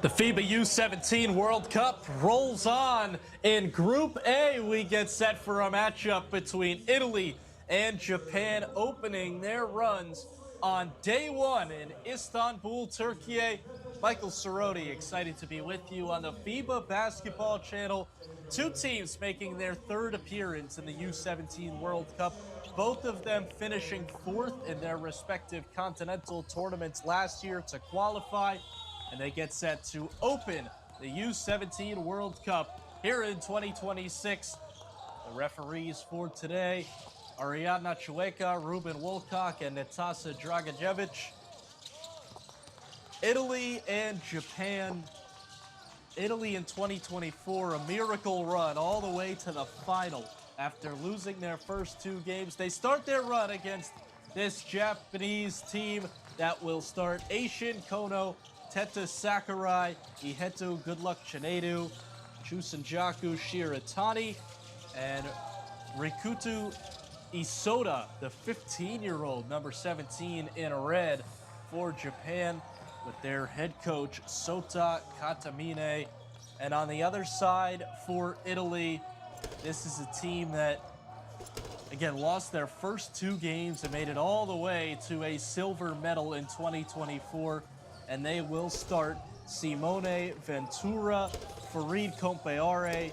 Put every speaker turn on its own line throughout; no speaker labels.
The FIBA U17 World Cup rolls on. In Group A, we get set for a matchup between Italy and Japan, opening their runs on day one in Istanbul, Turkey. Michael Cerrone, excited to be with you on the FIBA Basketball Channel. Two teams making their third appearance in the U17 World Cup, both of them finishing fourth in their respective continental tournaments last year to qualify. And they get set to open the U17 World Cup here in 2026. The referees for today, Ariadna Chueka, Ruben Wolcock, and Natasa Dragicevic. Italy and Japan. Italy in 2024, a miracle run all the way to the final after losing their first two games. They start their run against this Japanese team that will start Aishin Kono, Teta Sakurai, Iheto Goodluck Chinedu, Chusenjaku Shiratani, and Rikutu Isoda, the 15-year-old, number 17 in red for Japan, with their head coach Sota Katamine. And on the other side for Italy, this is a team that, again, lost their first two games and made it all the way to a silver medal in 2024. And they will start Simone Ventura, Farid Compeare,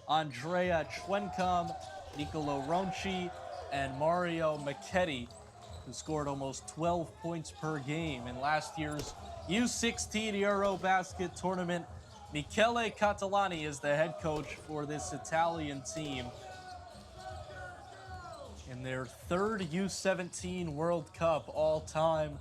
Andrea Chuencom, Nicolo Ronchi, and Mario Michetti, who scored almost 12 points per game in last year's U16 Eurobasket tournament. Michele Catalani is the head coach for this Italian team in their third U17 World Cup all time.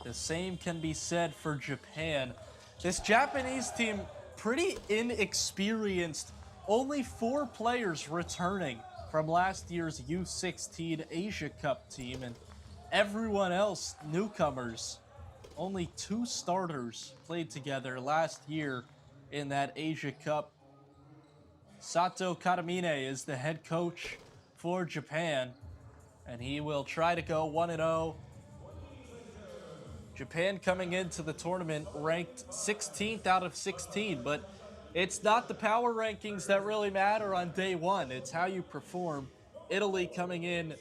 The same can be said for Japan. This Japanese team, pretty inexperienced. Only 4 players returning from last year's U16 Asia Cup team, and everyone else newcomers. Only 2 starters played together last year in that Asia Cup. Sato Katamine is the head coach for Japan, and he will try to go 1-0. Japan coming into the tournament ranked 16th out of 16, but it's not the power rankings that really matter on day one. It's how you perform. Italy coming in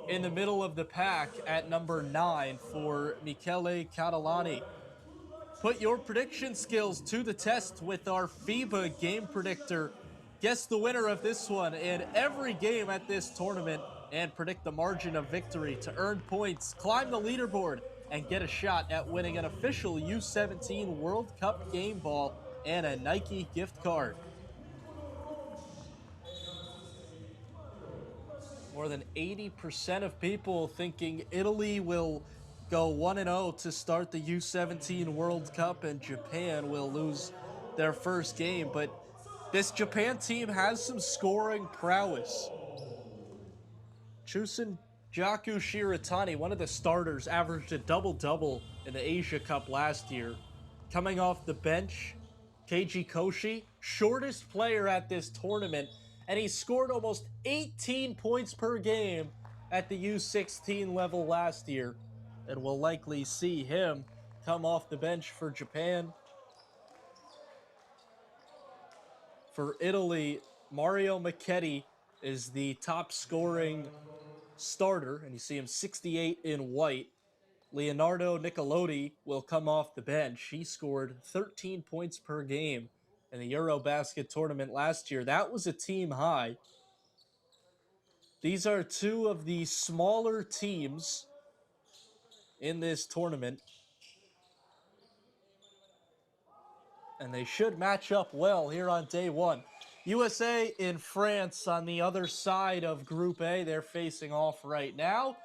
the middle of the pack at number 9 for Michele Catalani. Put your prediction skills to the test with our FIBA Game Predictor. Guess the winner of this one and every game at this tournament and predict the margin of victory to earn points, climb the leaderboard, and get a shot at winning an official U17 World Cup game ball and a Nike gift card. More than 80% of people thinking Italy will go 1-0 to start the U17 World Cup and Japan will lose their first game. But this Japan team has some scoring prowess. Chusenjaku Shiratani, one of the starters, averaged a double-double in the Asia Cup last year. Coming off the bench, Keiji Koshi, shortest player at this tournament, and he scored almost 18 points per game at the U16 level last year. And we'll likely see him come off the bench for Japan. For Italy, Mario Michetti is the top scoring starter, and you see him 68 in white. Leonardo Nicolotti will come off the bench. He scored 13 points per game in the Eurobasket tournament last year. That was a team high. These are two of the smaller teams in this tournament, and they should match up well here on day one. USA in France on the other side of Group A. They're facing off right now.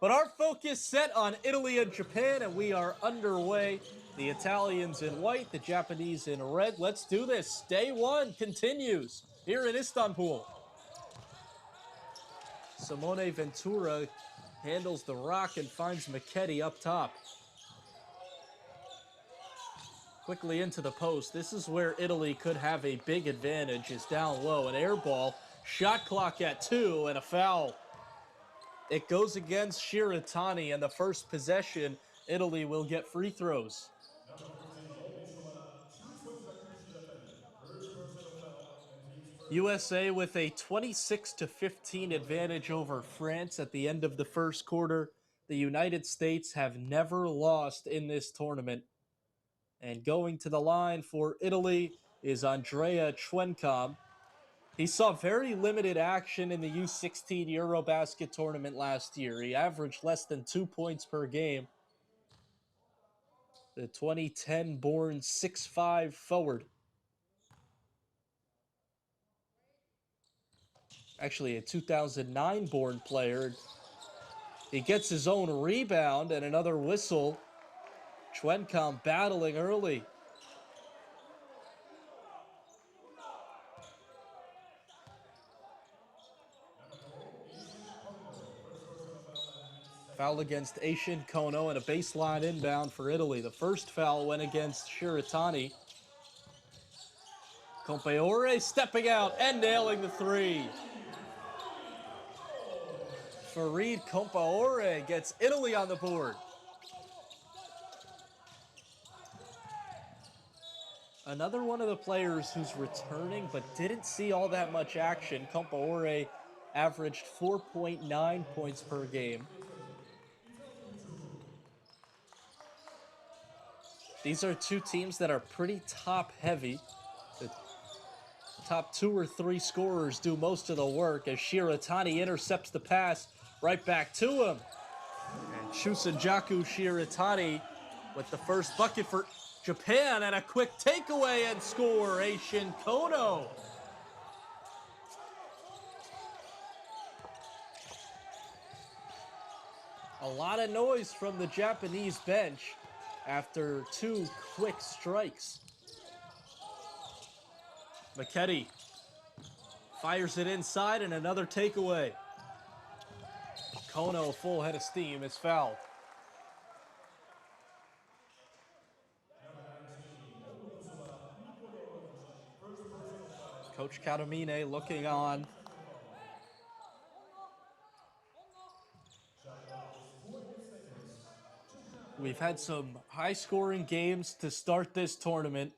But our focus set on Italy and Japan, and we are underway. The Italians in white, the Japanese in red. Let's do this. Day one continues here in Istanbul. Simone Ventura handles the rock and finds Michetti up top. Quickly into the post. This is where Italy could have a big advantage. Is down low. An air ball. Shot clock at 2 and a foul. It goes against Shiratani, and the first possession, Italy will get free throws. USA with a 26-15 advantage over France at the end of the first quarter. The United States have never lost in this tournament. And going to the line for Italy is Andrea Schwenkam. He saw very limited action in the U17 Eurobasket tournament last year. He averaged less than 2 points per game. The 2010 born 6'5 forward. Actually, a 2009 born player. He gets his own rebound and another whistle. Schwenkam battling early. Foul against Aishin Kono and a baseline inbound for Italy. The first foul went against Shiratani. Compaore stepping out and nailing the three. Farid Compaore gets Italy on the board. Another one of the players who's returning but didn't see all that much action. Compaore averaged 4.9 points per game. These are two teams that are pretty top-heavy. The top 2 or 3 scorers do most of the work as Shiratani intercepts the pass right back to him. And Chusenjaku Shiratani with the first bucket for Japan and a quick takeaway and score, Aishin Kono. A lot of noise from the Japanese bench after 2 quick strikes. Maketi fires it inside and another takeaway. Kono, full head of steam, is fouled. Coach Katamine looking on. We've had some high-scoring games to start this tournament.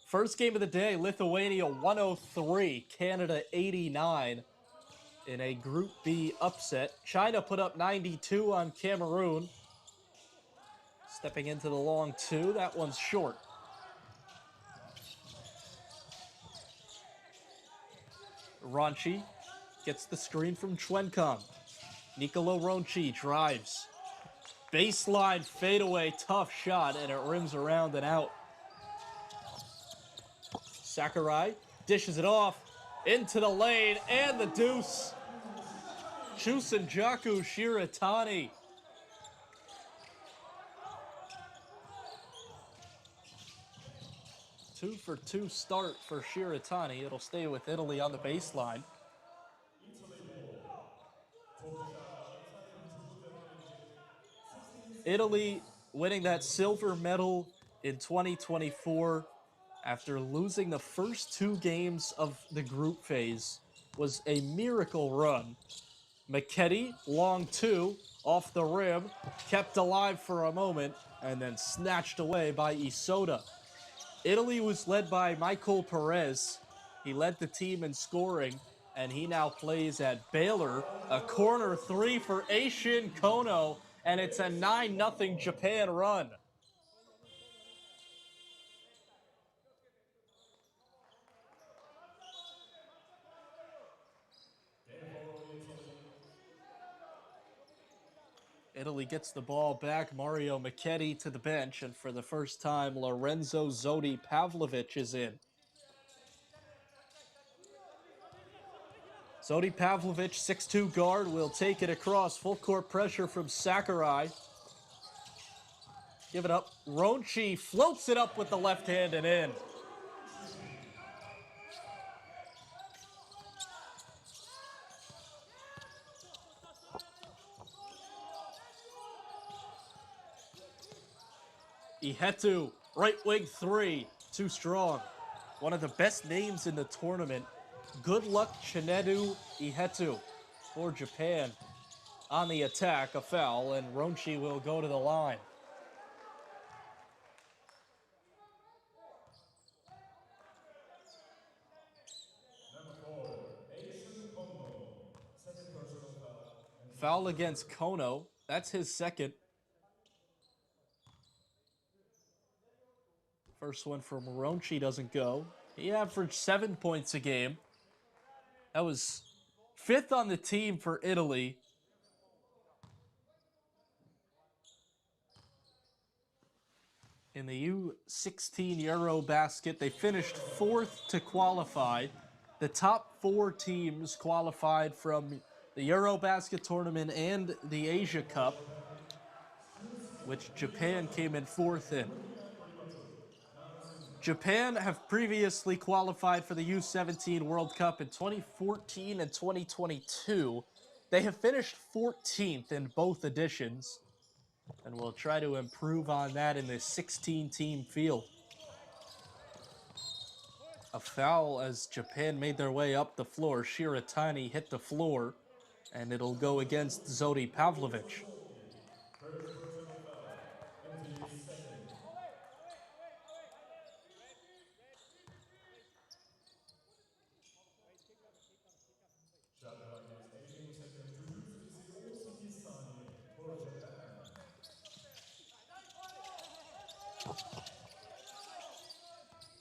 First game of the day, Lithuania 103, Canada 89 in a Group B upset. China put up 92 on Cameroon. Stepping into the long 2, that one's short. Ronchi gets the screen from Schwenkam. Nicolo Ronchi drives. Baseline fadeaway, tough shot, and it rims around and out. Sakurai dishes it off into the lane, and the deuce. Chusenjaku Shiratani. Two for 2 start for Shiratani. It'll stay with Italy on the baseline. Italy winning that silver medal in 2024 after losing the first 2 games of the group phase was a miracle run. Maketi, long 2, off the rim, kept alive for a moment, and then snatched away by Isoda. Italy was led by Michael Perez. He led the team in scoring, and he now plays at Baylor. A corner 3 for Aishin Kono, and it's a 9-0 Japan run. Italy gets the ball back. Mario Maketi to the bench, and for the first time, Lorenzo Zodi Pavlovic is in. Zodi Pavlovic, 6'2 guard, will take it across. Full court pressure from Sakurai. Give it up. Ronchi floats it up with the left hand and in. Ihetu, right wing 3, too strong. One of the best names in the tournament. Good luck, Chinedu Ihetu for Japan. On the attack, a foul, and Ronchi will go to the line. Foul against Kono. That's his second. First one for Moronchi doesn't go. He averaged 7 points a game. That was 5th on the team for Italy. In the U16 Eurobasket, they finished 4th to qualify. The top 4 teams qualified from the Eurobasket tournament and the Asia Cup, which Japan came in 4th in. Japan have previously qualified for the U17 World Cup in 2014 and 2022. They have finished 14th in both editions, and will try to improve on that in the 16-team field. A foul as Japan made their way up the floor. Shiratani hit the floor, and it'll go against Zodi Pavlovic.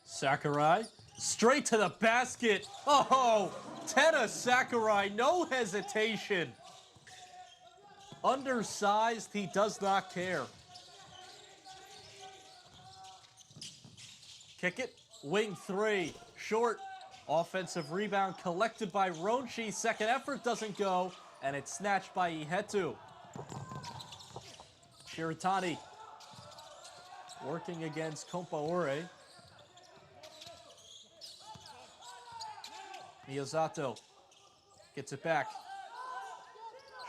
Sakurai, straight to the basket. Oh, Tena Sakurai, no hesitation. Undersized, he does not care. Kick it, wing 3, short. Offensive rebound collected by Ronchi. Second effort doesn't go, and it's snatched by Ihetu. Shiratani working against Kompaore. Miyazato gets it back.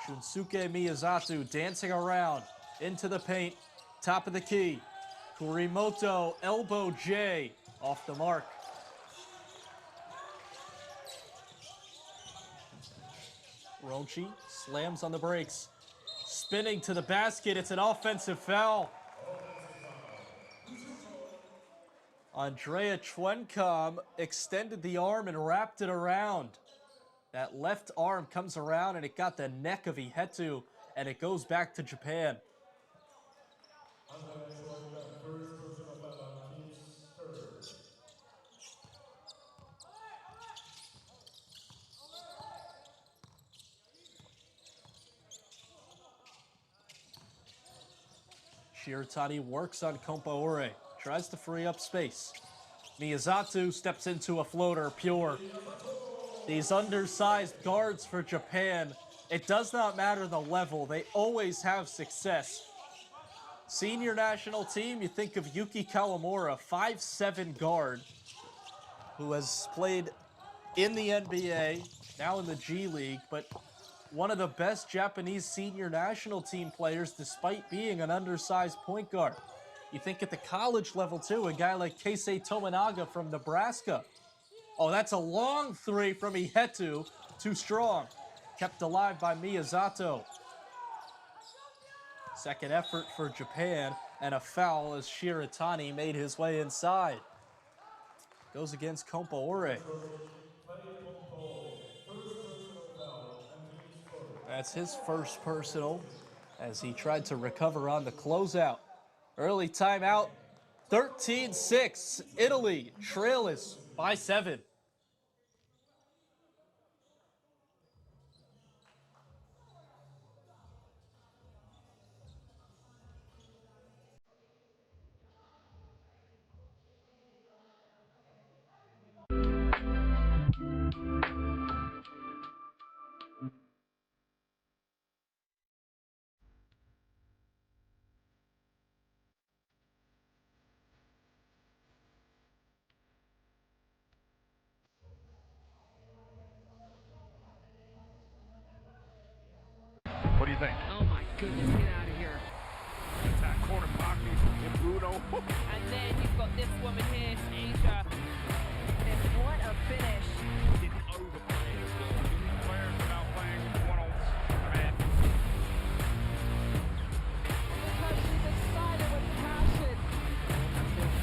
Shunsuke Miyazato dancing around into the paint. Top of the key. Kurimoto, elbow J, off the mark. Ronchi slams on the brakes. Spinning to the basket. It's an offensive foul. Andrea Chwencom extended the arm and wrapped it around. That left arm comes around and it got the neck of Ihetu, and it goes back to Japan. Shiratani works on Kompaore. Tries to free up space. Miyazato steps into a floater, pure. These undersized guards for Japan, it does not matter the level. They always have success. Senior national team, you think of Yuki Kawamura, 5'7" guard, who has played in the NBA, now in the G League, but one of the best Japanese senior national team players despite being an undersized point guard. You think at the college level, too, a guy like Keisei Tominaga from Nebraska. Oh, that's a long 3 from Ihetu. Too strong. Kept alive by Miyazato. Second effort for Japan, and a foul as Shiratani made his way inside. Goes against Kompaore. That's his first personal as he tried to recover on the closeout. Early timeout, 13-6. Italy trails by 7.
What do you think?
Oh my goodness, get out of here.
Attack corner pocket and Bruno.
And then you've got this woman here, Asia.
And what a finish.
Didn't overplay it. Players without playing one-on-one.
Because she's excited with passion.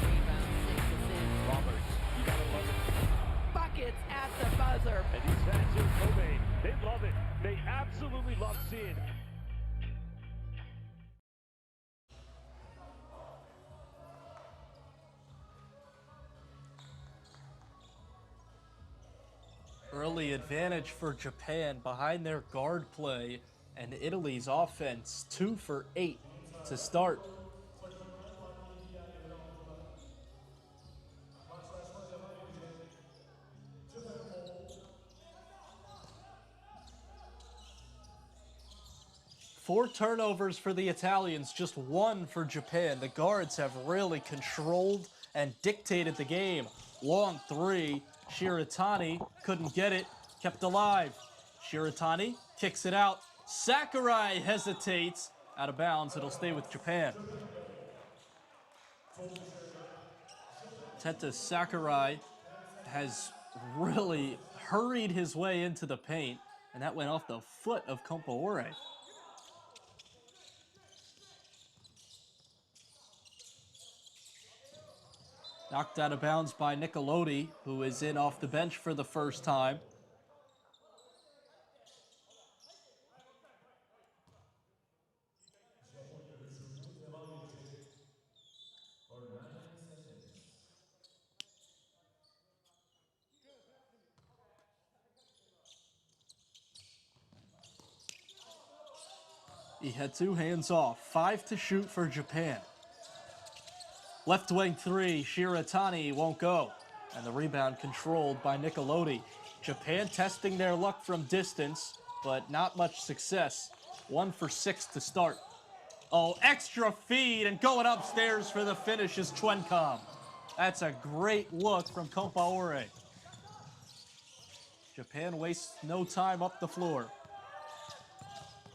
Rebound, 6 assists.
Roberts, you gotta love it.
Buckets at the buzzer.
And he's had Kobe. They've
love it. They absolutely love seeing.
Early advantage for Japan behind their guard play, and Italy's offense 2 for 8 to start. Four turnovers for the Italians, just one for Japan. The guards have really controlled and dictated the game. Long three, Shiratani couldn't get it, kept alive. Shiratani kicks it out. Sakurai hesitates, out of bounds. It'll stay with Japan. Teta Sakurai has really hurried his way into the paint, and that went off the foot of Compaore. Knocked out of bounds by Nicolotti, who is in off the bench for the first time. He had two hands off. 5 to shoot for Japan. Left wing three, Shiratani won't go. And the rebound controlled by Nicolotti. Japan testing their luck from distance, but not much success. 1 for 6 to start. Oh, extra feed, and going upstairs for the finish is Chwencom. That's a great look from Compaore. Japan wastes no time up the floor.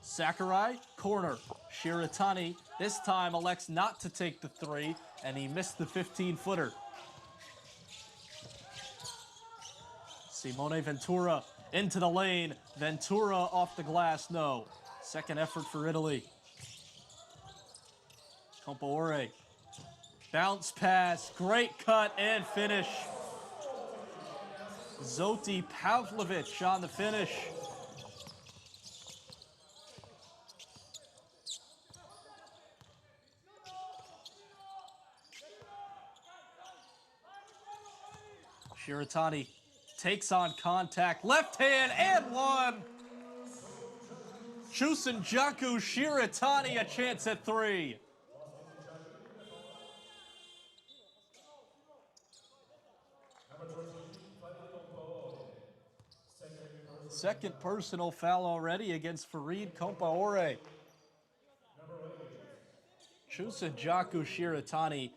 Sakurai, corner. Shiratani this time elects not to take the three, and he missed the 15-footer. Simone Ventura into the lane. Ventura off the glass, no. Second effort for Italy. Compaore. Bounce pass, great cut and finish. Zoti Pavlovic on the finish. Shiratani takes on contact, left hand and one. Chusenjaku Shiratani a chance at three. Second personal foul already against Farid Compaore. Chusenjaku Shiratani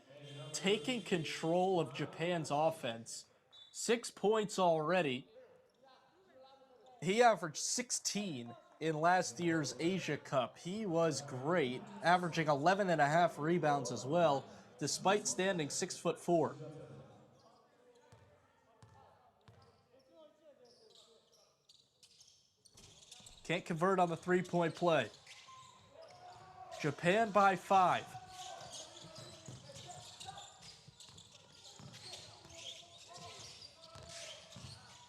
taking control of Japan's offense. 6 points already. He averaged 16 in last year's Asia Cup. He was great, averaging 11.5 rebounds as well, despite standing 6'4". Can't convert on the three-point play. Japan by 5.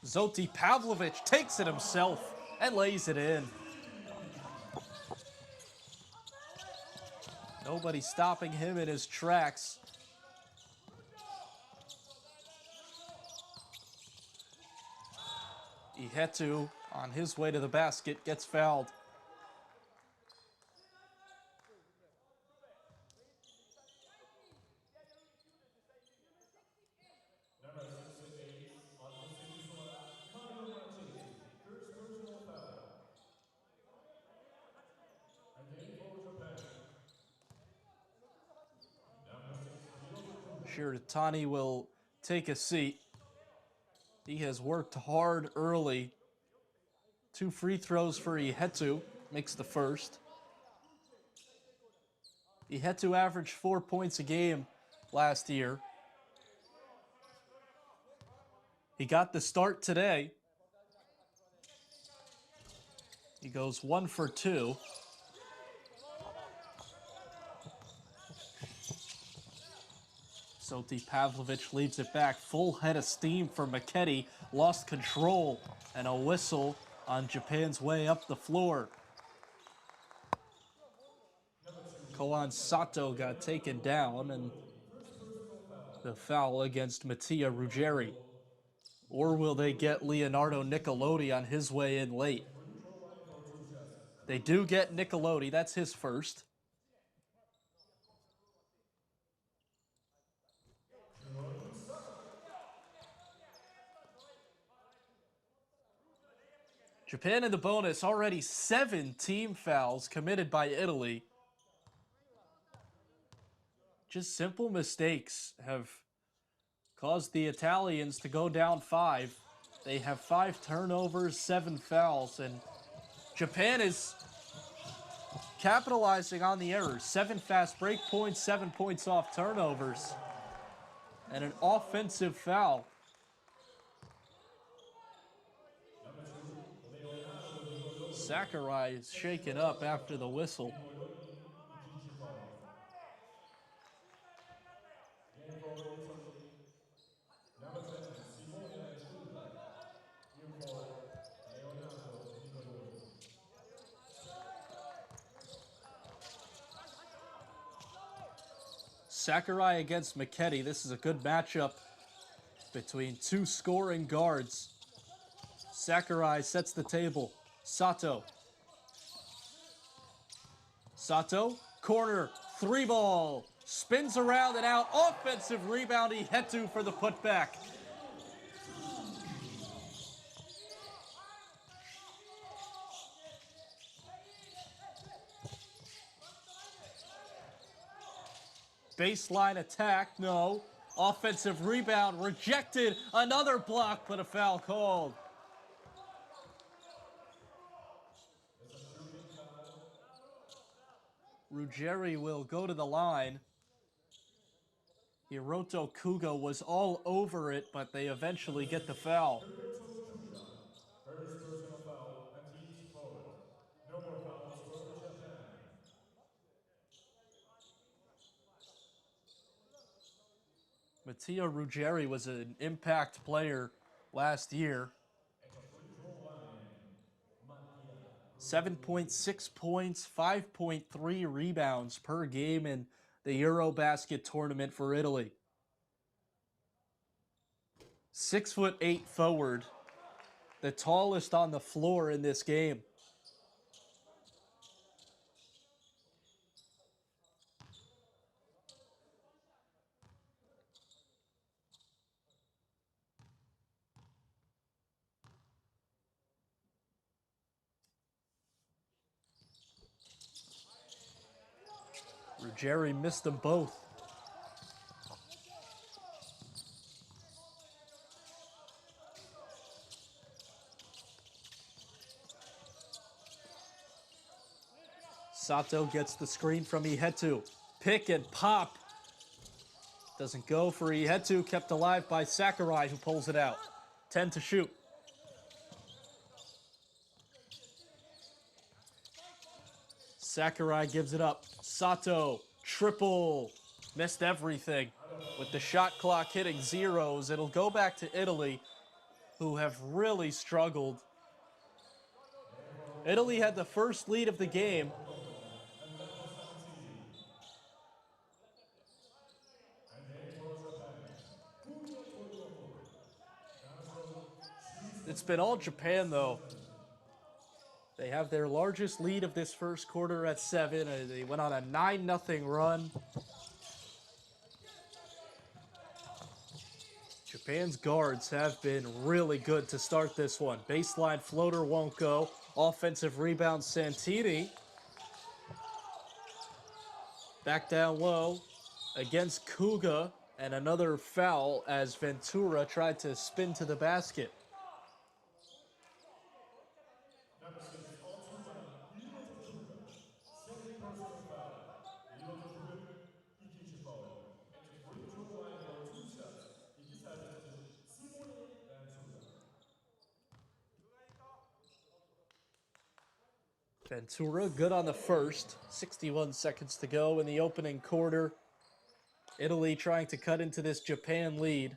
Zoti Pavlovic takes it himself and lays it in. Nobody stopping him in his tracks. Ihetu, on his way to the basket, gets fouled. Shiratani will take a seat. He has worked hard early. 2 free throws for Ihetu, makes the first. Ihetu averaged 4 points a game last year. He got the start today. He goes 1 for 2. Zoti Pavlovic leaves it back. Full head of steam for Macchetti. Lost control and a whistle on Japan's way up the floor. Koan Sato got taken down, and the foul against Mattia Ruggeri. Or will they get Leonardo Nicolotti on his way in late? They do get Nicolotti. That's his first. Japan in the bonus, already 7 team fouls committed by Italy. Just simple mistakes have caused the Italians to go down 5. They have 5 turnovers, 7 fouls, and Japan is capitalizing on the errors. 7 fast break points, 7 points off turnovers, and an offensive foul. Sakurai is shaken up after the whistle. Sakurai against Miketti. This is a good matchup between 2 scoring guards. Sakurai sets the table. Sato. Sato, corner, 3 ball. Spins around and out. Offensive rebound. Ihetu for the putback. Baseline attack, no. Offensive rebound, rejected. Another block, but a foul called. Ruggeri will go to the line. Hiroto Kugo was all over it, but they eventually get the foul.
First personal foul and team forward. No more fouls for Japan.
Mattia Ruggeri was an impact player last year. 7.6 points, 5.3 rebounds per game in the Eurobasket tournament for Italy. 6'8" forward, the tallest on the floor in this game. Ruggeri missed them both. Sato gets the screen from Ihetu. Pick and pop. Doesn't go for Ihetu, kept alive by Sakurai, who pulls it out. 10 to shoot. Sakurai gives it up. Sato, triple. Missed everything. With the shot clock hitting zeros, it'll go back to Italy, who have really struggled. Italy had the first lead of the game. It's been all Japan, though. They have their largest lead of this first quarter at 7. They went on a 9-0 run. Japan's guards have been really good to start this one. Baseline floater won't go. Offensive rebound, Santini. Back down low against Kuga. And another foul as Ventura tried to spin to the basket. Ventura good on the first. 61 seconds to go in the opening quarter. Italy trying to cut into this Japan lead.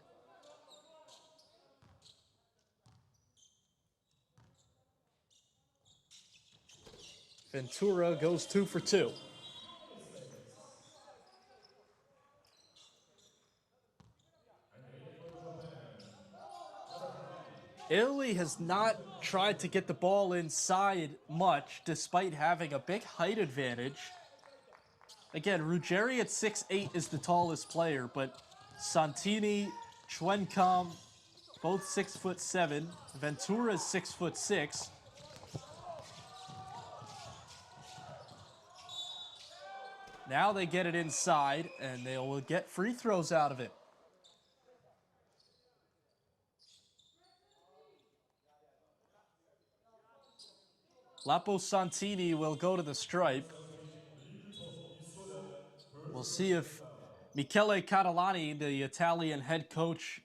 Ventura goes 2 for 2. Italy has not tried to get the ball inside much, despite having a big height advantage. Again, Ruggeri at 6'8" is the tallest player, but Santini, Schwenkam, both 6'7". Ventura is 6'6". Now they get it inside, and they will get free throws out of it. Lapo Santini will go to the stripe. We'll see if Michele Catalani, the Italian head coach,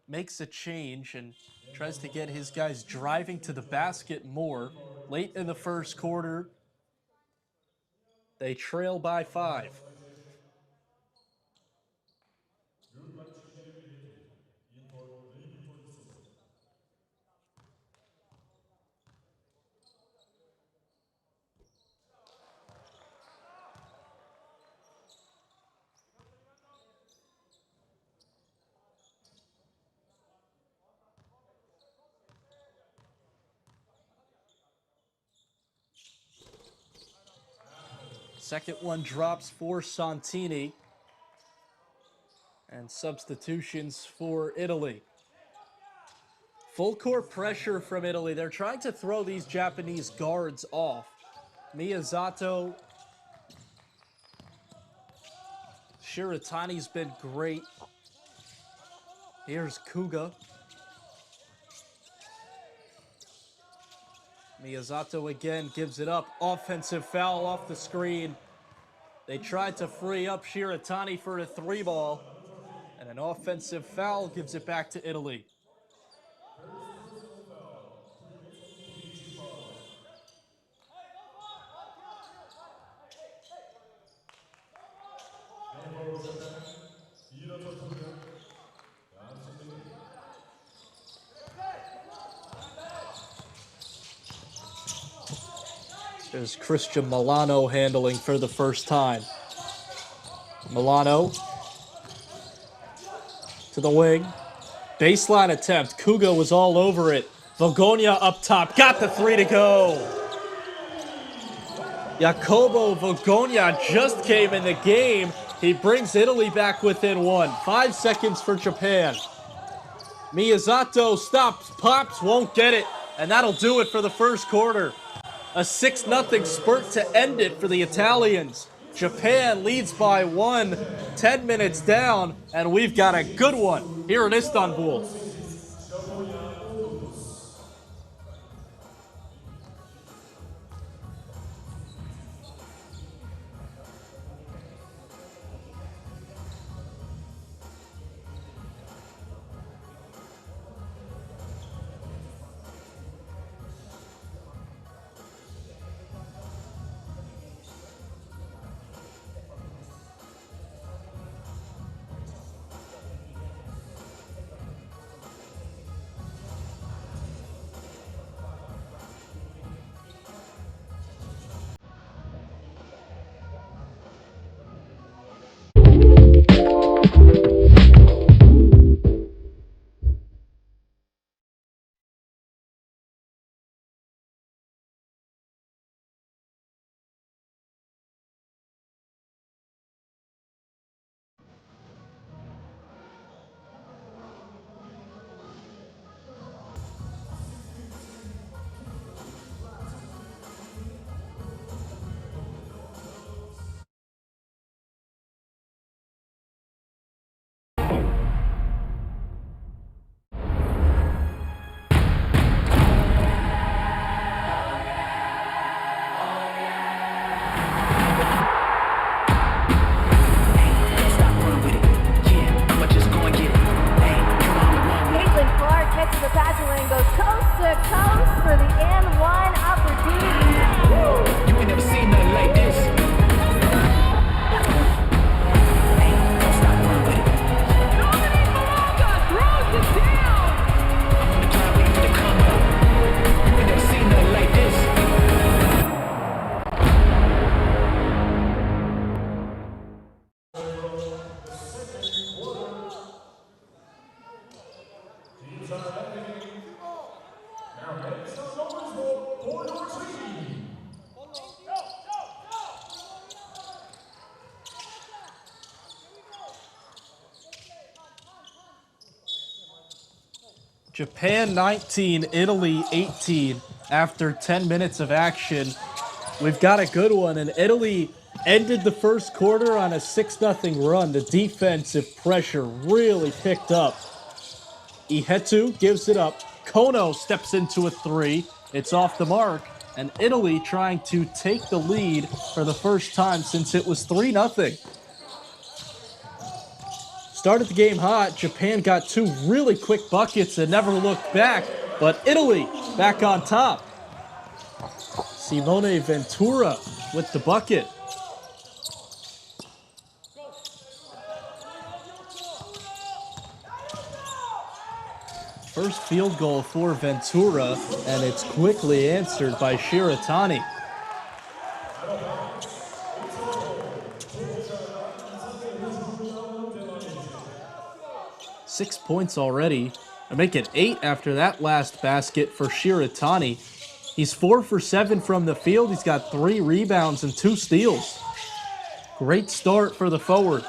makes a change and tries to get his guys driving to the basket more. Late in the first quarter, they trail by 5. Second one drops for Santini. And substitutions for Italy. Full court pressure from Italy. They're trying to throw these Japanese guards off. Miyazato. Shiratani's been great. Here's Kuga. Miyazato again gives it up. Offensive foul off the screen. They tried to free up Shiratani for a 3-ball. And an offensive foul gives it back to Italy. There's Christian Milano handling for the first time. Milano to the wing. Baseline attempt. Kuga was all over it. Vogonia up top. Got the 3 to go. Jacobo Vogonia just came in the game. He brings Italy back within 1. 5 seconds for Japan. Miyazato stops, pops, won't get it. And that'll do it for the first quarter. A 6-0 spurt to end it for the Italians. Japan leads by 1, 10 minutes down, and we've got a good one here in Istanbul. Japan 19, Italy 18 after 10 minutes of action. We've got a good one, and Italy ended the first quarter on a 6-0 run. The defensive pressure really picked up. Ihetu gives it up. Kono steps into a three. It's off the mark, and Italy trying to take the lead for the first time since it was 3-0. Started the game hot. Japan got two really quick buckets and never looked back, but Italy back on top. Simone Ventura with the bucket. First field goal for Ventura, and it's quickly answered by Shiratani. 6 points already. I make it 8 after that last basket for Shiratani. He's 4 for 7 from the field. He's got 3 rebounds and 2 steals. Great start for the forward.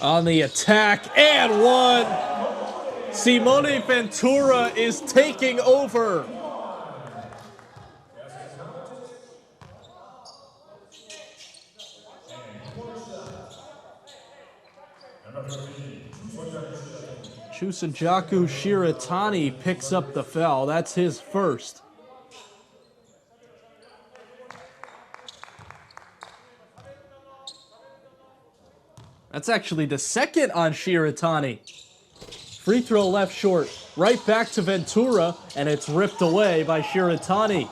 On the attack, and one. Simone Ventura is taking over. Chusanjaku Shiratani picks up the foul. That's his first. That's actually the second on Shiratani. Free throw left short. Right back to Ventura, and it's ripped away by Shiratani.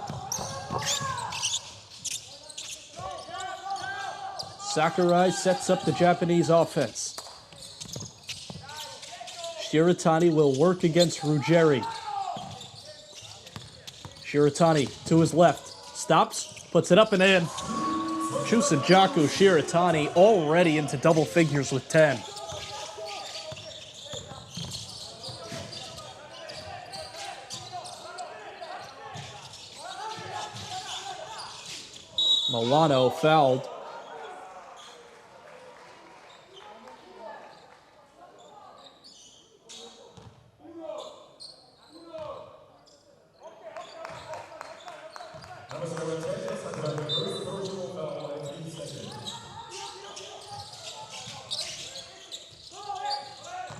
Sakurai sets up the Japanese offense. Shiratani will work against Ruggeri. Shiratani to his left. Stops, puts it up and in. Chusanjaku Shiratani already into double figures with 10. Milano fouled.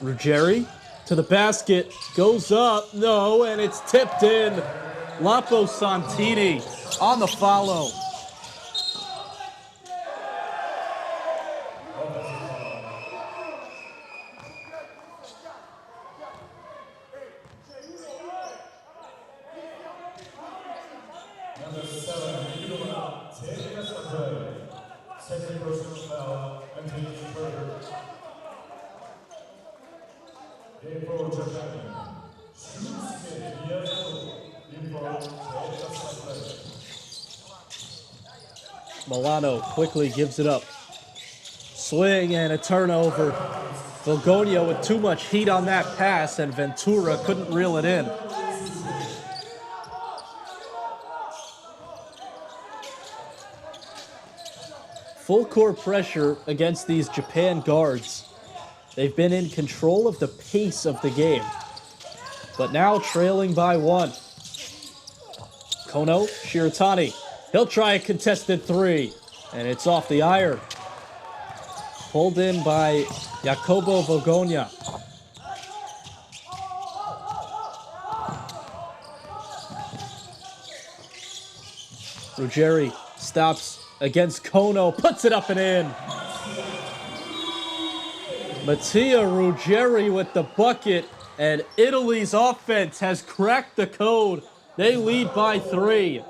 Ruggeri to the basket, goes up, no, and it's tipped in. Lapo Santini on the follow.
Second personal foul, and team further. Game for Japan. Shusuke Miyamoto. Game for
Milano quickly gives it up. Swing and a turnover. Volgonia with too much heat on that pass, and Ventura couldn't reel it in. Full court pressure against these Japan guards. They've been in control of the pace of the game, but now trailing by 1. Kono, Shiratani. He'll try a contested 3, and it's off the iron. Pulled in by Jacobo Volgonia. Ruggeri stops against Kono, puts it up and in. Mattia Ruggeri with the bucket, and Italy's offense has cracked the code. They lead by 3.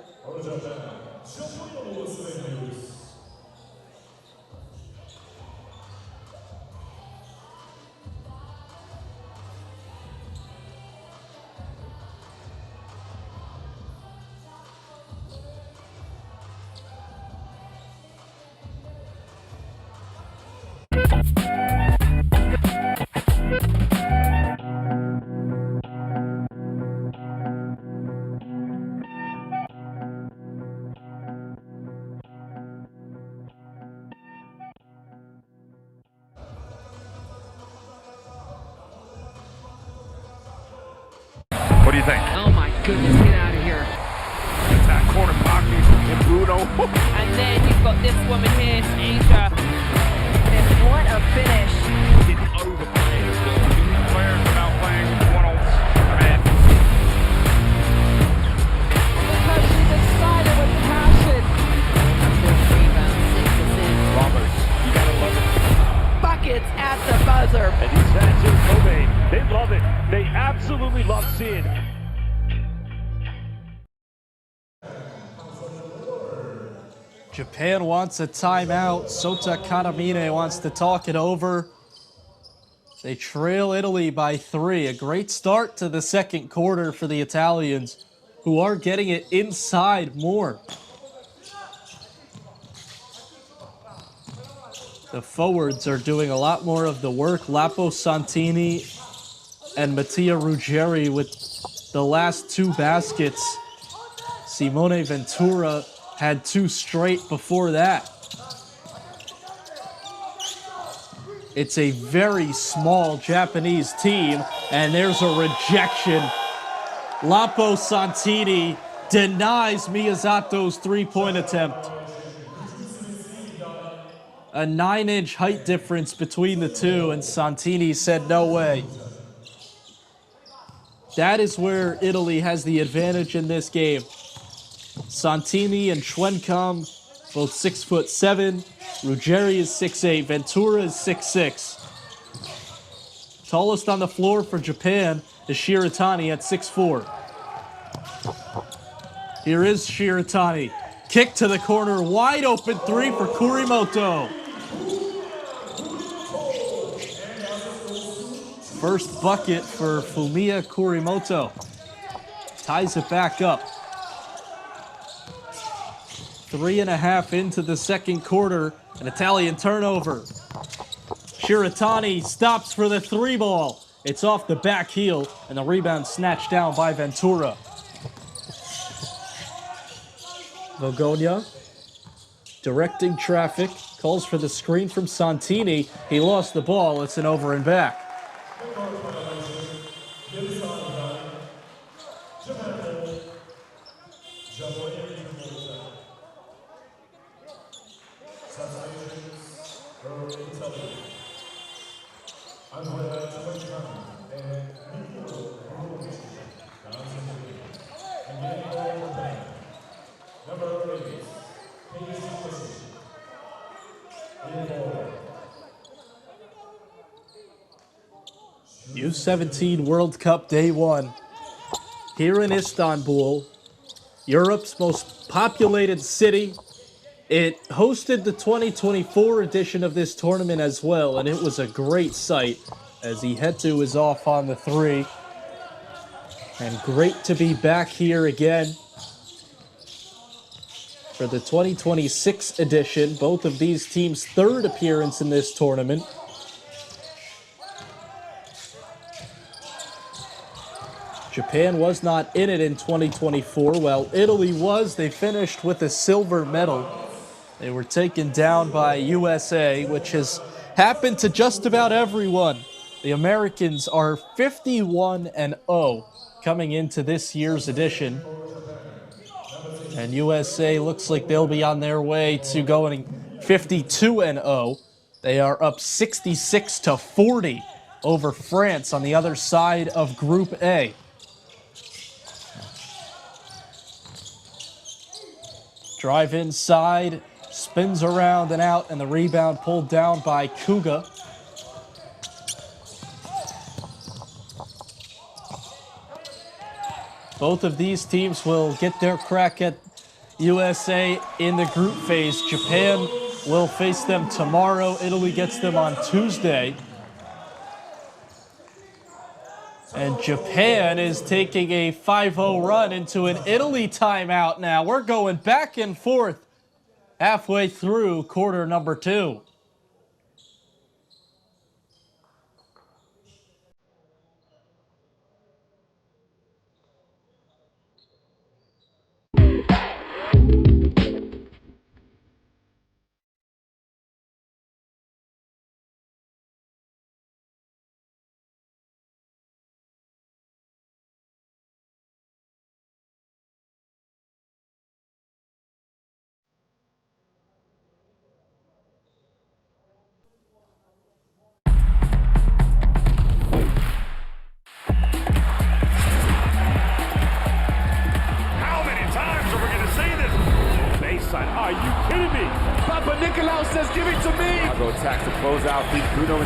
do you think?
Oh my goodness, get out of here.
That corner pocket and Bruno.
And then you've got this woman here, it's Asia.
And what a finish.
Didn't overplay it. Players without playing one-offs. Man,
Because she's excited with passion.
4 rebounds, 6 assists.
Roberts, you gotta love it.
Buckets at the buzzer.
And these fans in Kobe, they love it. They absolutely love seeing it.
Japan wants a timeout. Sota Kanamine wants to talk it over. They trail Italy by 3. A great start to the second quarter for the Italians, who are getting it inside more. The forwards are doing a lot more of the work. Lapo Santini and Mattia Ruggeri with the last 2 baskets. Simone Ventura had 2 straight before that. It's a very small Japanese team, and there's a rejection. Lapo Santini denies Miyazato's 3-point attempt. A 9-inch height difference between the two, and Santini said no way. That is where Italy has the advantage in this game. Santini and Schwenkam, both 6'7". Ruggeri is 6'8". Ventura is 6'6". Tallest on the floor for Japan is Shiratani at 6'4". Here is Shiratani. Kick to the corner, wide open 3 for Kurimoto. First bucket for Fumiya Kurimoto. Ties it back up. 3.5 into the second quarter, an Italian turnover. Shiratani stops for the 3 ball. It's off the back heel, and the rebound snatched down by Ventura. Vogonia directing traffic, calls for the screen from Santini. He lost the ball. It's an over and back. U17 World Cup Day 1. Here in Istanbul, Europe's most populated city. It hosted the 2024 edition of this tournament as well, and it was a great sight as Ihetu is off on the 3. And great to be back here again for the 2026 edition. Both of these teams' 3rd appearance in this tournament. Japan was not in it in 2024. While Italy was, they finished with a silver medal. They were taken down by USA, which has happened to just about everyone. The Americans are 51-0 coming into this year's edition. And USA looks like they'll be on their way to going 52-0. They are up 66-40 over France on the other side of Group A. Drive inside, spins around and out, and the rebound pulled down by Kuga. Both of these teams will get their crack at USA in the group phase. Japan will face them tomorrow. Italy gets them on Tuesday. And Japan is taking a 5-0 run into an Italy timeout now. We're going back and forth halfway through quarter number 2.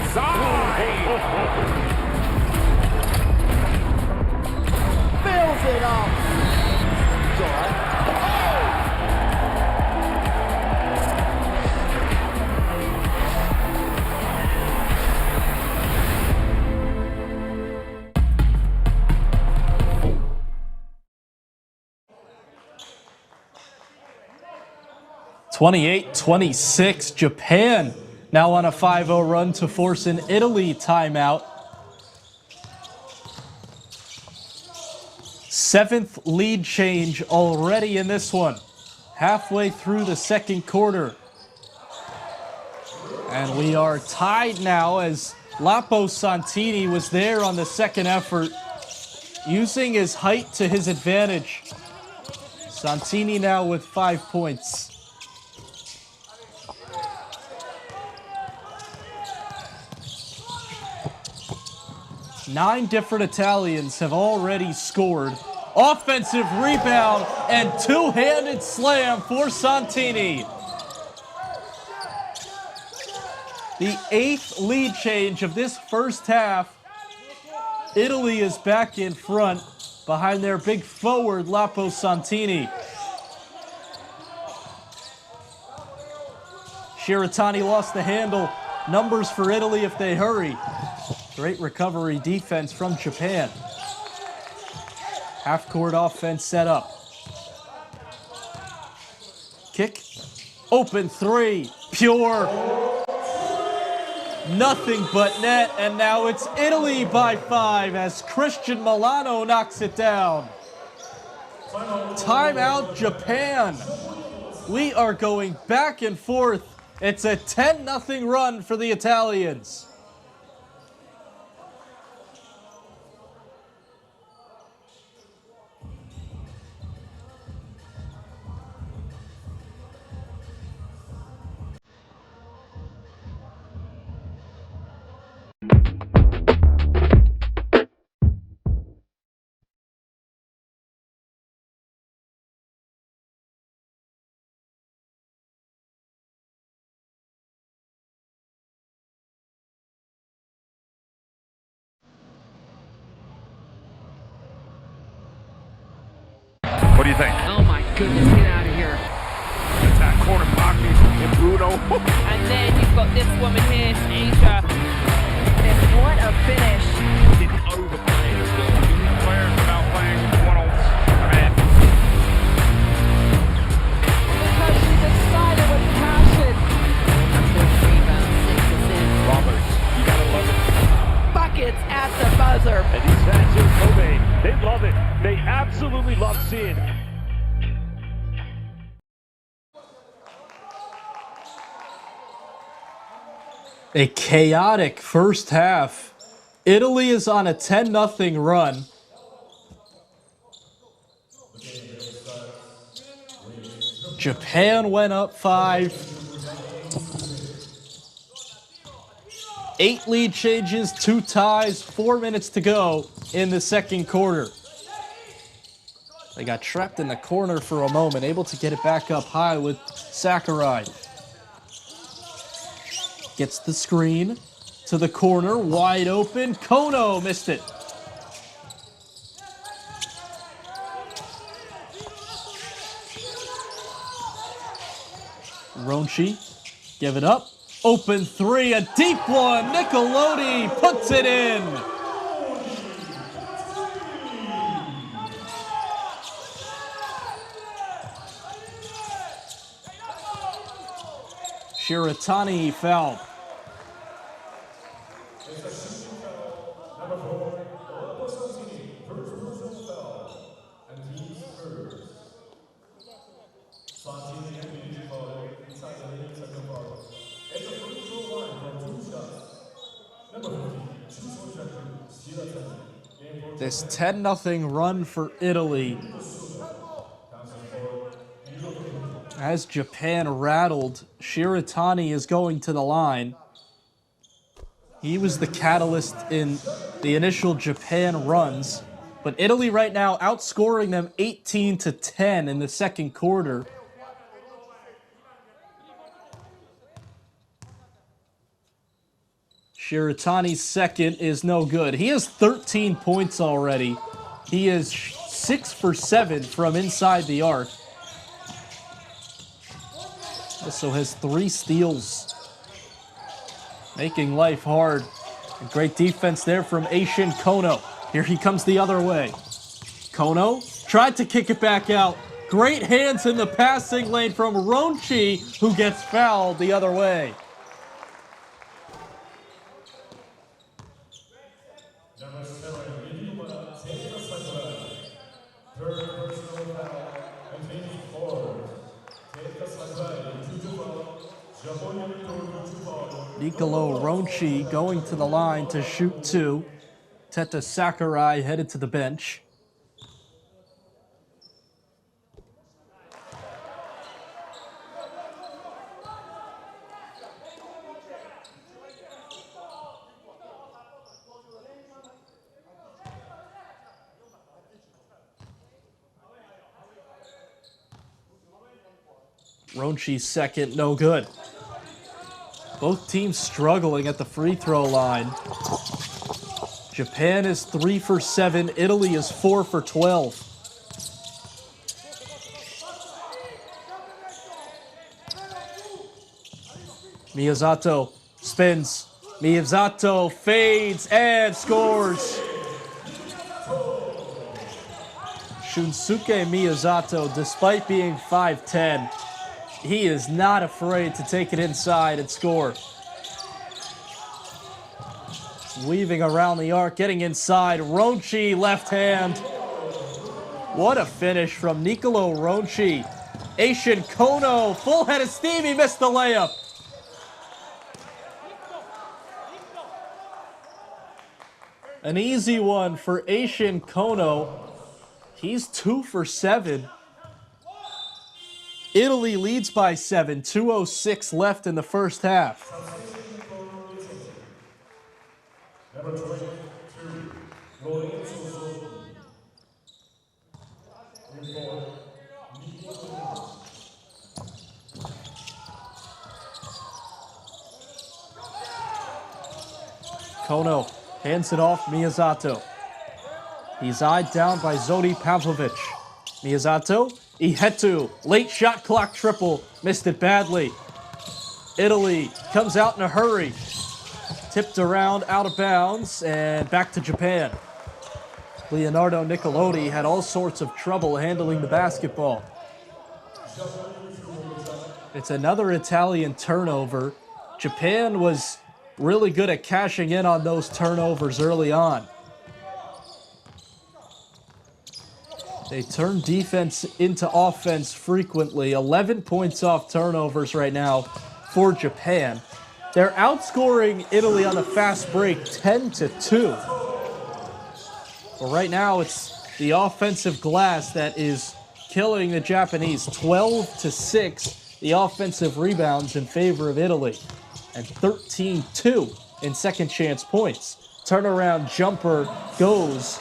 inside.
Fills it up. It's all right.
28-26, Japan now on a 5-0 run to force an Italy timeout. 7th lead change already in this one. Halfway through the second quarter. And we are tied now as Lapo Santini was there on the second effort, using his height to his advantage. Santini now with 5 points. Nine different Italians have already scored. Offensive rebound and two-handed slam for Santini. The 8th lead change of this first half. Italy is back in front behind their big forward, Lapo Santini. Shiratani lost the handle. Numbers for Italy if they hurry. Great recovery defense from Japan. Half-court offense set up. Kick. Open three. Pure. Nothing but net. And now it's Italy by 5 as Christian Milano knocks it down. Timeout Japan. We are going back and forth. It's a 10-0 run for the Italians.
What do you think?
Oh my goodness, get out of here.
It's that corner pocket and Bruno.
And then you've got this woman here, Asia.
And what a finish.
Didn't overplay it. Players without playing one-offs.
Because she's excited with passion.
Massive rebound, 6 assists.
Roberts, you gotta love it.
Buckets at the buzzer.
And these fans in Kobe, they love it. They absolutely love seeing.
A chaotic first half. Italy is on a 10-0 run. Japan went up 5. 8 lead changes, 2 ties, 4 minutes to go in the second quarter. They got trapped in the corner for a moment, able to get it back up high with Sakurai. Gets the screen to the corner, wide open. Kono missed it. Ronchi, give it up. Open three, a deep one. Niccolodi puts it in. Shiratani fouled. This 10-0 run for Italy as Japan rattled. Shiratani is going to the line. He was the catalyst in the initial Japan runs, but Italy right now outscoring them 18-10 in the second quarter. Shiratani's second is no good. He has 13 points already. He is 6 for 7 from inside the arc. Also has 3 steals. Making life hard. A great defense there from Aishin Kono. Here he comes the other way. Kono tried to kick it back out. Great hands in the passing lane from Ronchi, who gets fouled the other way.
Number 7, third personal foul, and team forward.
Nicolo Ronchi going to the line to shoot 2. Teta Sakurai headed to the bench. Ronchi's second, no good. Both teams struggling at the free throw line. Japan is 3 for 7. Italy is 4 for 12. Miyazato spins. Miyazato fades and scores. Shunsuke Miyazato, despite being 5'10", he is not afraid to take it inside and score. Weaving around the arc, getting inside. Ronchi, left hand. What a finish from Nicolo Ronchi. Aishin Kono, full head of steam, he missed the layup. An easy one for Aishin Kono. He's 2 for 7. Italy leads by 7, 2:06 left in the first half.
Number 22,
Kono hands it off Miyazato. He's eyed down by Zodi Pavlovic. Miyazato, Ihetu, late shot clock triple, missed it badly. Italy comes out in a hurry. Tipped around, out of bounds, and back to Japan. Leonardo Nicolodi had all sorts of trouble handling the basketball. It's another Italian turnover. Japan was really good at cashing in on those turnovers early on. They turn defense into offense frequently. 11 points off turnovers right now for Japan. They're outscoring Italy on the fast break 10-2. But right now it's the offensive glass that is killing the Japanese. 12-6, the offensive rebounds in favor of Italy. And 13-2 in second chance points. Turnaround jumper goes.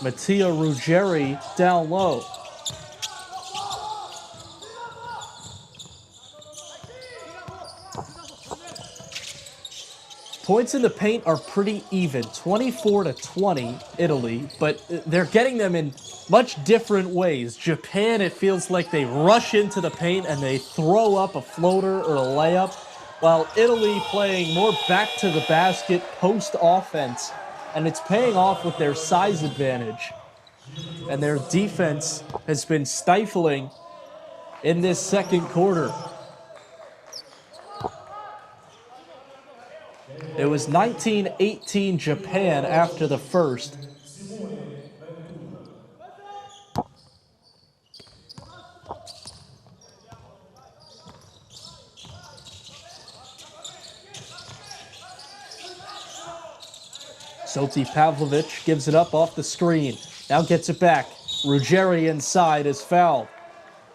Mattia Ruggeri down low. Points in the paint are pretty even, 24-20 Italy, but they're getting them in much different ways. Japan, it feels like they rush into the paint and they throw up a floater or a layup, while Italy playing more back to the basket post offense, and it's paying off with their size advantage. And their defense has been stifling in this second quarter. It was 19-18 Japan after the first. Zoti Pavlovic gives it up off the screen. Now gets it back. Ruggeri inside is fouled.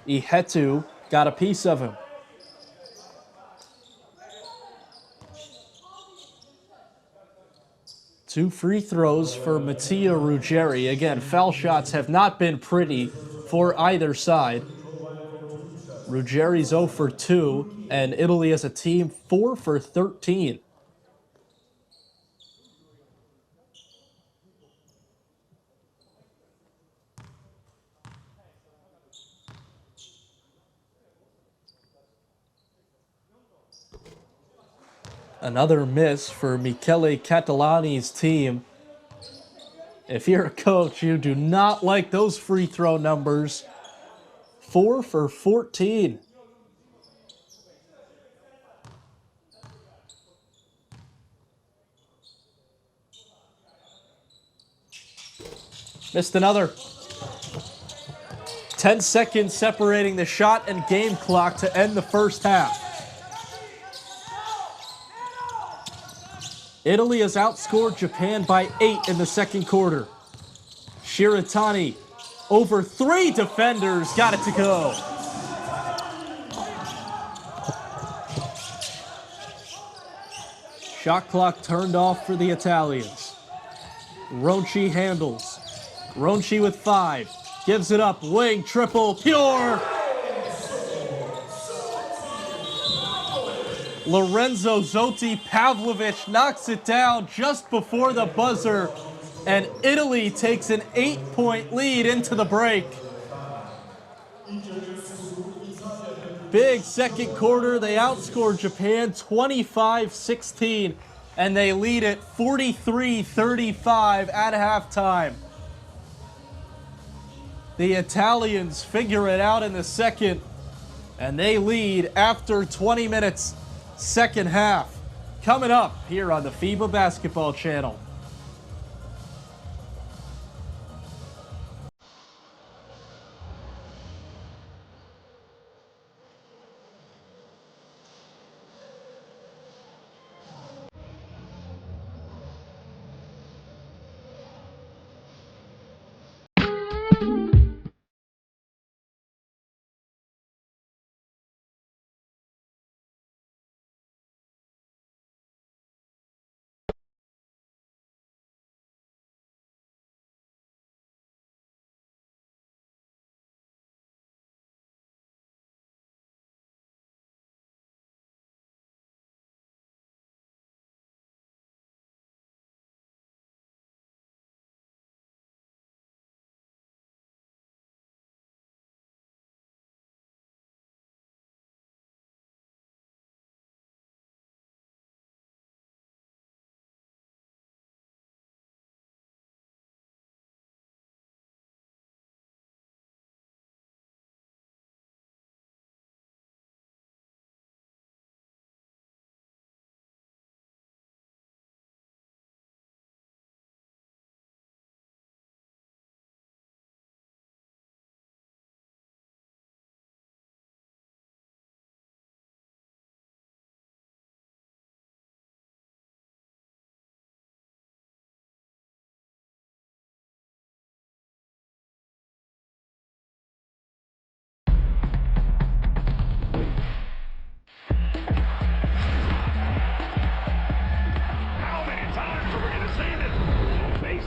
Ihetu got a piece of him. Two free throws for Mattia Ruggeri. Again, foul shots have not been pretty for either side. Ruggeri's 0 for 2, and Italy as a team 4 for 13 Another miss for Michele Catalani's team. If you're a coach, you do not like those free throw numbers. 4 for 14. Missed another. 10 seconds separating the shot and game clock to end the first half. Italy has outscored Japan by 8 in the second quarter. Shiratani over 3 defenders, got it to go. Shot clock turned off for the Italians. Ronchi handles. Ronchi with 5. Gives it up. Wing triple. Pure. Lorenzo Zotti Pavlovich knocks it down just before the buzzer. And Italy takes an 8-point lead into the break. Big second quarter. They outscored Japan 25-16. And they lead it 43-35 at halftime. The Italians figure it out in the second, and they lead after 20 minutes, second half. Coming up here on the FIBA Basketball Channel.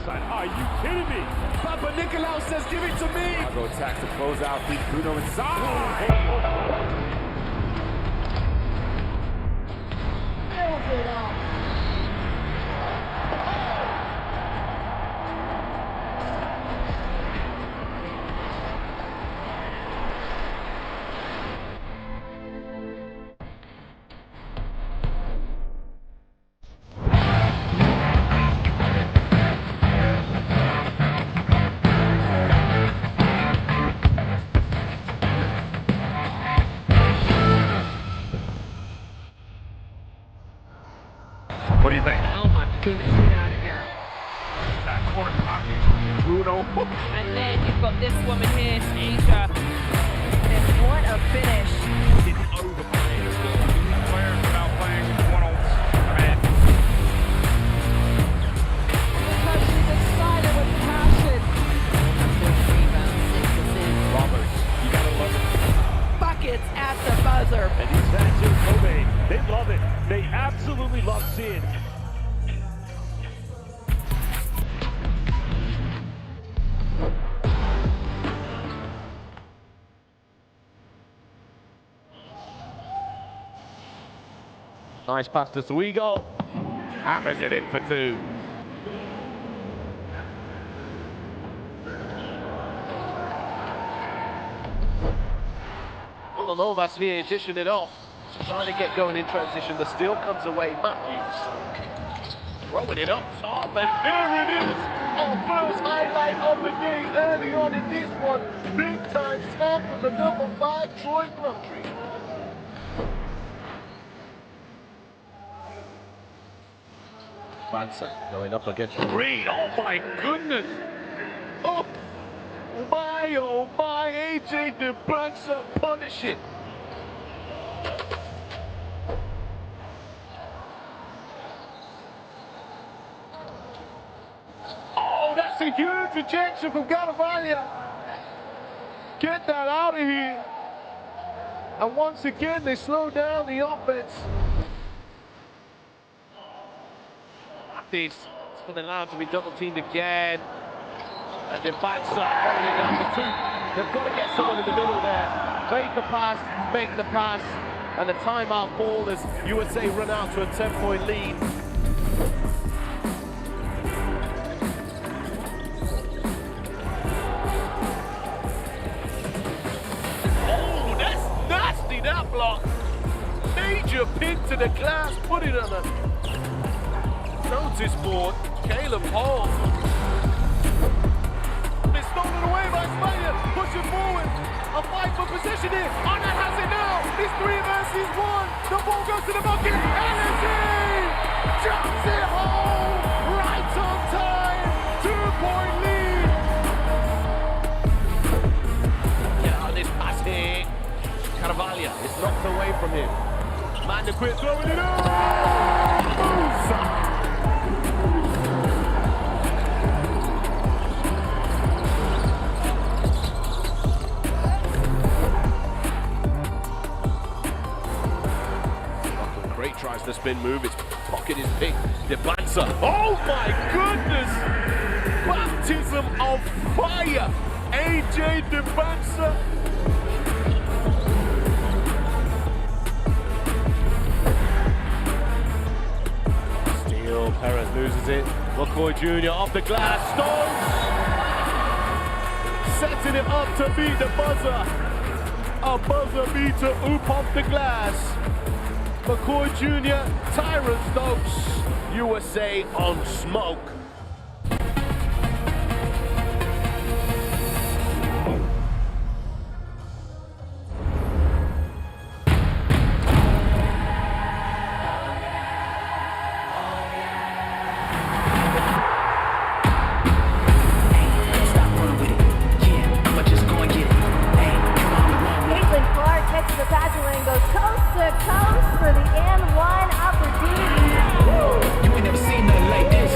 Are you kidding me?
Papa Nicolau says, give it to me.
Go attacks the closeout, beat Bruno inside.
Fills it up.
What do you think?
Oh my goodness, get out of here.
That corner pocket. Bruno.
And then you've got this woman here, Asia.
And what a finish.
Didn't overplay. Players without playing one-on-one.
Because she's excited with passion.
6 rebounds, 6 assists.
Roberts, you gotta love it.
Buckets at the buzzer.
And these fans in Kobe, they love it. They absolutely love seeing.
Nice pass to Suigo. Hammers it in for 2. Well, Novas here dishing it off.
Trying to get going in transition. The steal comes away. Matthews throwing it up top, and there it is. Our first highlight of the game early on in this one. Big time start from the number 5, Troy Plumtree. Bansa going up against Reed. Oh my goodness. Up. Oh my, AJ DeBansa punish it. Oh, that's a huge rejection from Carvalho. Get that out of here. And once again, they slow down the offense. This is going to allow to be double teamed again. And the backside holding it up for 2. They've got to get someone in the middle there. Make the pass, make the pass. And the timeout ball as USA run out to a 10-point lead. Oh, that's nasty, that block. Major pin to the glass, put it on a notice board. Caleb Hall. It's stolen away by Spain. Pushing forward. A fight for position here. Arnett has it now. It's 3 versus 1. The ball goes to the bucket. Energy! Jumps it home. Right on time. 2-point lead. Get out of this pass here. Carvalho is knocked away from him. Manda quit throwing it up. Boom! Tries the spin move, his pocket is big. DeBansa, oh my goodness! Baptism of fire! AJ DeBansa. Steal, Perez loses it. McCoy Jr. off the glass, Stokes! Setting it up to beat the buzzer. A buzzer beater, oop off the glass. McCoy Jr., Tyron Stokes, USA on smoke.
For the N1 opportunity. You ain't never seen nothing like this.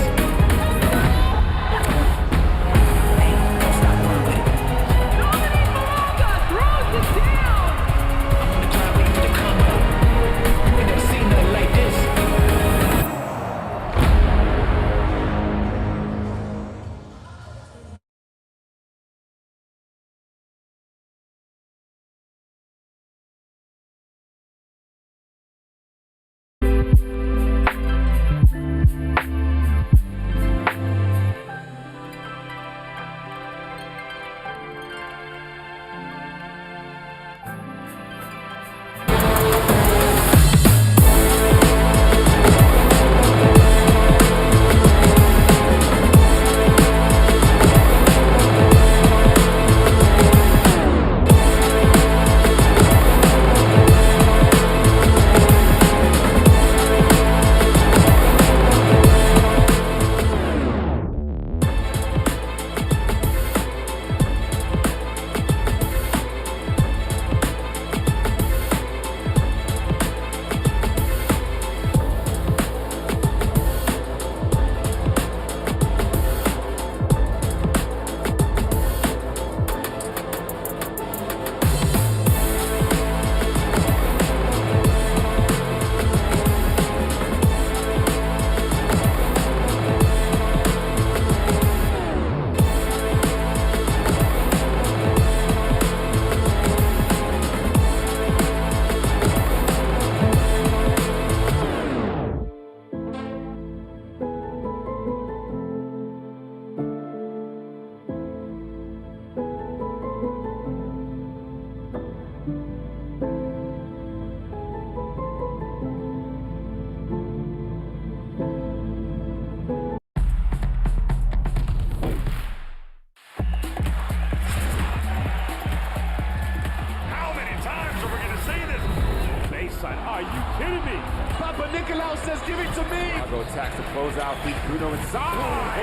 Chicago attacks the closeout, feed Bruno inside.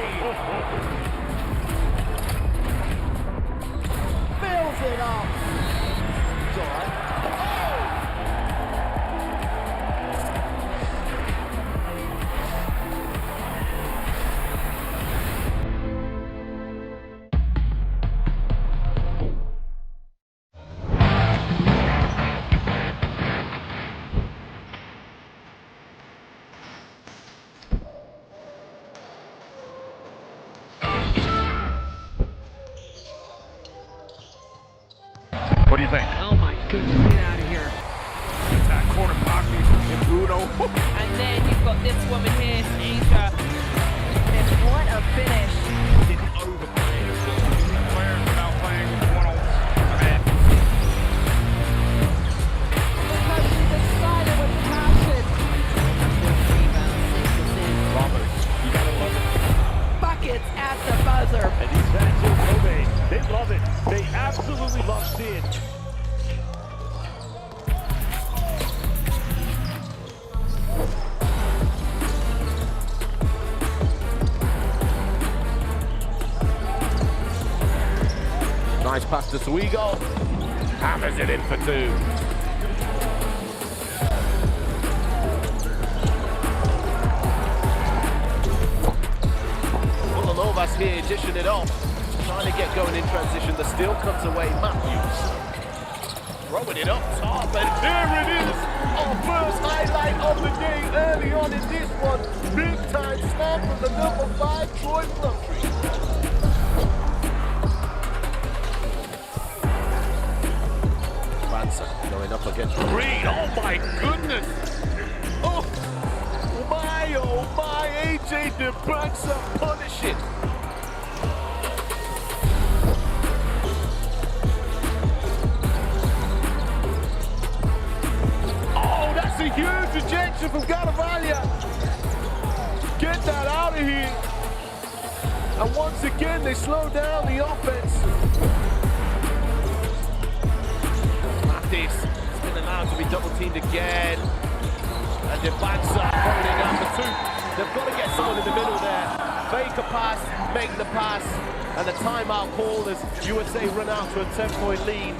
Fills it up. It's all right.
What do you think?
Oh my goodness, get out of here.
That corner pocket and Bruno.
And then you've got this woman here, Asia. And what a finish.
Didn't overplay. Players without playing one-on-one.
Because she's excited with passion.
6 rebounds, 6 assists.
Roberts, you gotta love it.
Buckets at the buzzer.
And these fans in Kobe, they love it. They absolutely love seeing.
Nice pass to Suigo. Hammers it in for 2. Villanovas here dishing it off. Trying to get going in transition. The steal comes away. Matthews. Throwing it up top. And there it is. Our first highlight of the day early on in this one. Big time slam from the number 5, Troy Plumtree. Going up against Green. Oh my goodness! Oh my! AJ DeBanza punish it. Oh, that's a huge ejection from Garavaglia. Get that out of here. And once again, they slow down the offense. It's been allowed to be double-teamed again. And DeBanza throwing it down for 2. They've got to get someone in the middle there. Fake a pass, make the pass. And the timeout call as USA run out to a 10-point lead.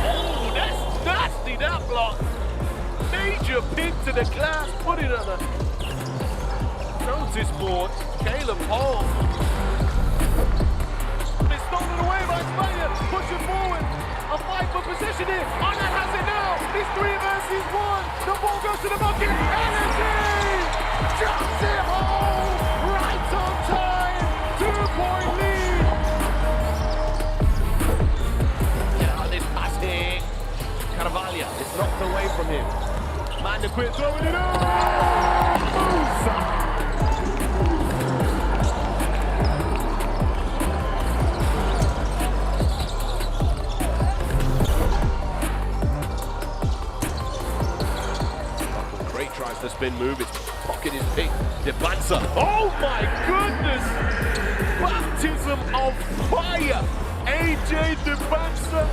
Oh, that's nasty, that block. Major pin to the glass, put it on the notice board. Caleb Hall. It's stolen away by Spain. Pushing forward. A fight for position here. Arnett has it now. It's 3 versus 1. The ball goes to the bucket. Energy! Jumps it home. Right on time. 2-point lead. Get out of this pass here. Carvalho. It's knocked away from him. Man, the quit throwing it up. Tries to spin move, its pocket is picked. DeBanza. Oh my goodness! Baptism of fire! AJ DeBanza.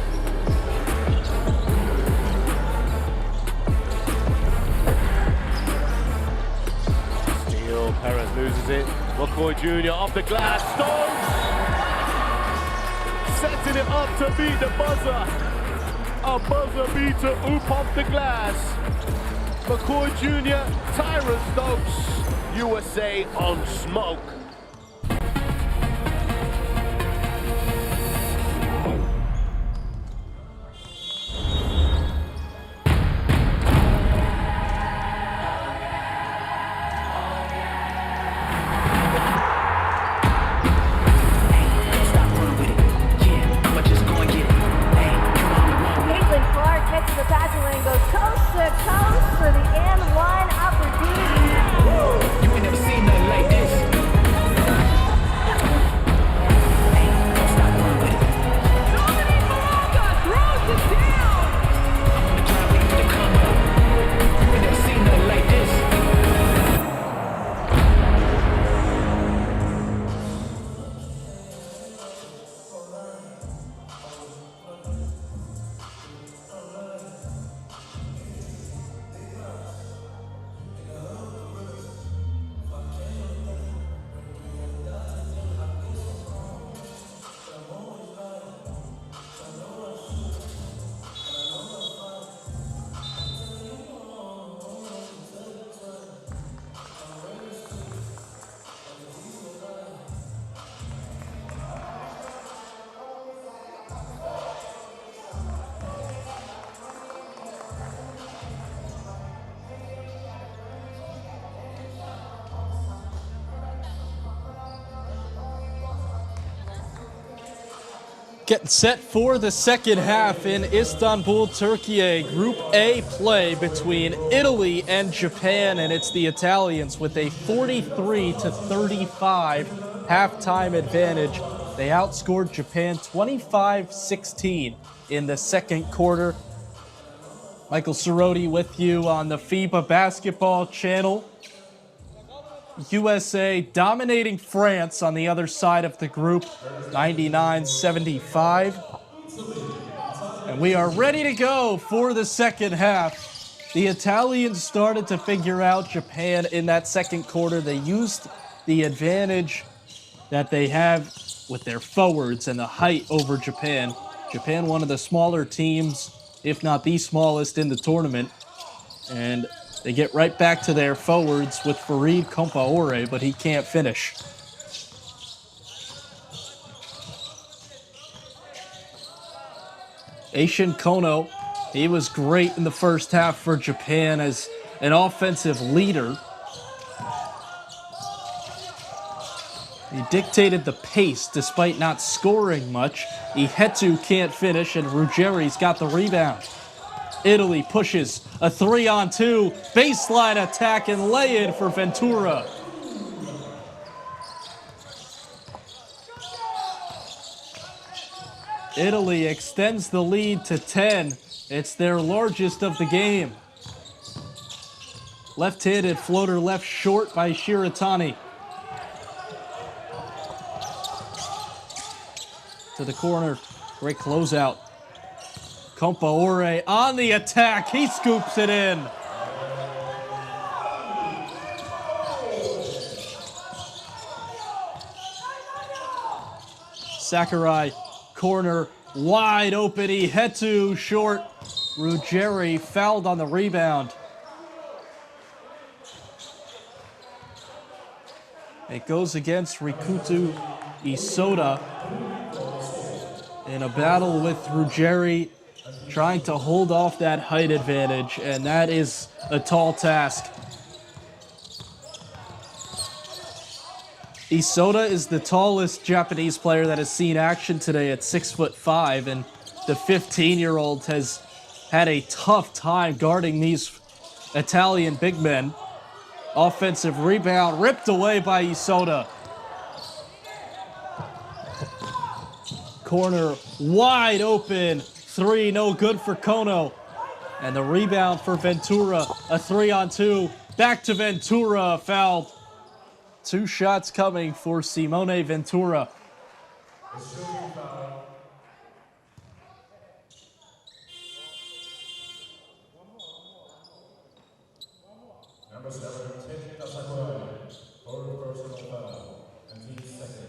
Steal, Perez loses it. McCoy Jr. off the glass, Stokes! Setting it up to beat the buzzer. A buzzer beater, oop off the glass. McCoy Jr., Tyron Stokes, USA on smoke.
You ain't never seen nothing like this.
Getting set for the second half in Istanbul, Turkey. Group A play between Italy and Japan, and it's the Italians with a 43-35 halftime advantage. They outscored Japan 25-16 in the second quarter. Michael Cerroti with you on the FIBA basketball channel. USA dominating France on the other side of the group, 99-75. And we are ready to go for the second half. The Italians started to figure out Japan in that second quarter. They used the advantage that they have with their forwards and the height over Japan. Japan, one of the smaller teams, if not the smallest in the tournament. And they get right back to their forwards with Farid Compaore, but he can't finish. Aishin Kono, he was great in the first half for Japan as an offensive leader. He dictated the pace despite not scoring much. Ihetu can't finish, and Ruggeri's got the rebound. Italy pushes a 3-on-2 baseline attack and lay-in for Ventura. Italy extends the lead to 10. It's their largest of the game. Left-handed floater left short by Shiratani. To the corner, great closeout. Compaore on the attack, he scoops it in. Sakurai, corner, wide open, Ihetu short. Ruggeri fouled on the rebound. It goes against Rikutu Isoda in a battle with Ruggeri, trying to hold off that height advantage, and that is a tall task. Isoda is the tallest Japanese player that has seen action today at 6'5", and the 15-year-old has had a tough time guarding these Italian big men. Offensive rebound ripped away by Isoda. Corner wide open. Three, no good for Kono. And the rebound for Ventura, a 3-on-2. Back to Ventura, fouled. Two shots coming for Simone Ventura.
Number 7, Tetsuya Sakurai, forward personal foul, and team second.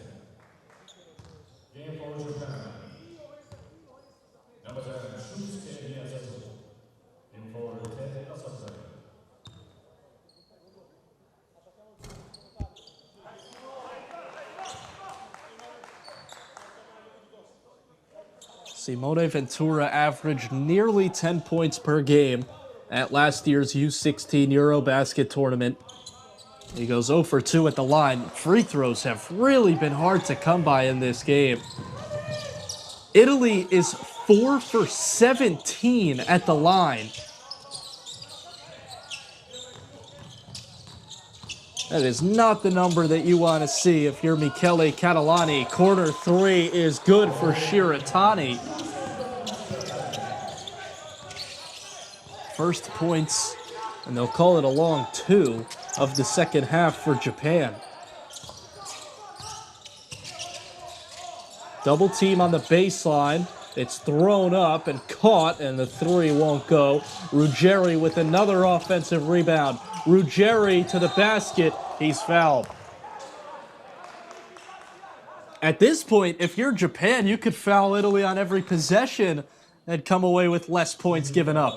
Game for Japan. Number 10, Shusuke Miyazato, in forward Tetsuya Sakurai.
Simone Ventura averaged nearly 10 points per game at last year's U16 Eurobasket tournament. He goes 0 for 2 at the line. Free throws have really been hard to come by in this game. Italy is 4 for 17 at the line. That is not the number that you want to see if you're Michele Catalani. Corner three is good for Shiratani. First points, and they'll call it a long 2 of the second half for Japan. Double team on the baseline. It's thrown up and caught, and the three won't go. Ruggeri with another offensive rebound. Ruggeri to the basket. He's fouled. At this point, if you're Japan, you could foul Italy on every possession and come away with less points given up.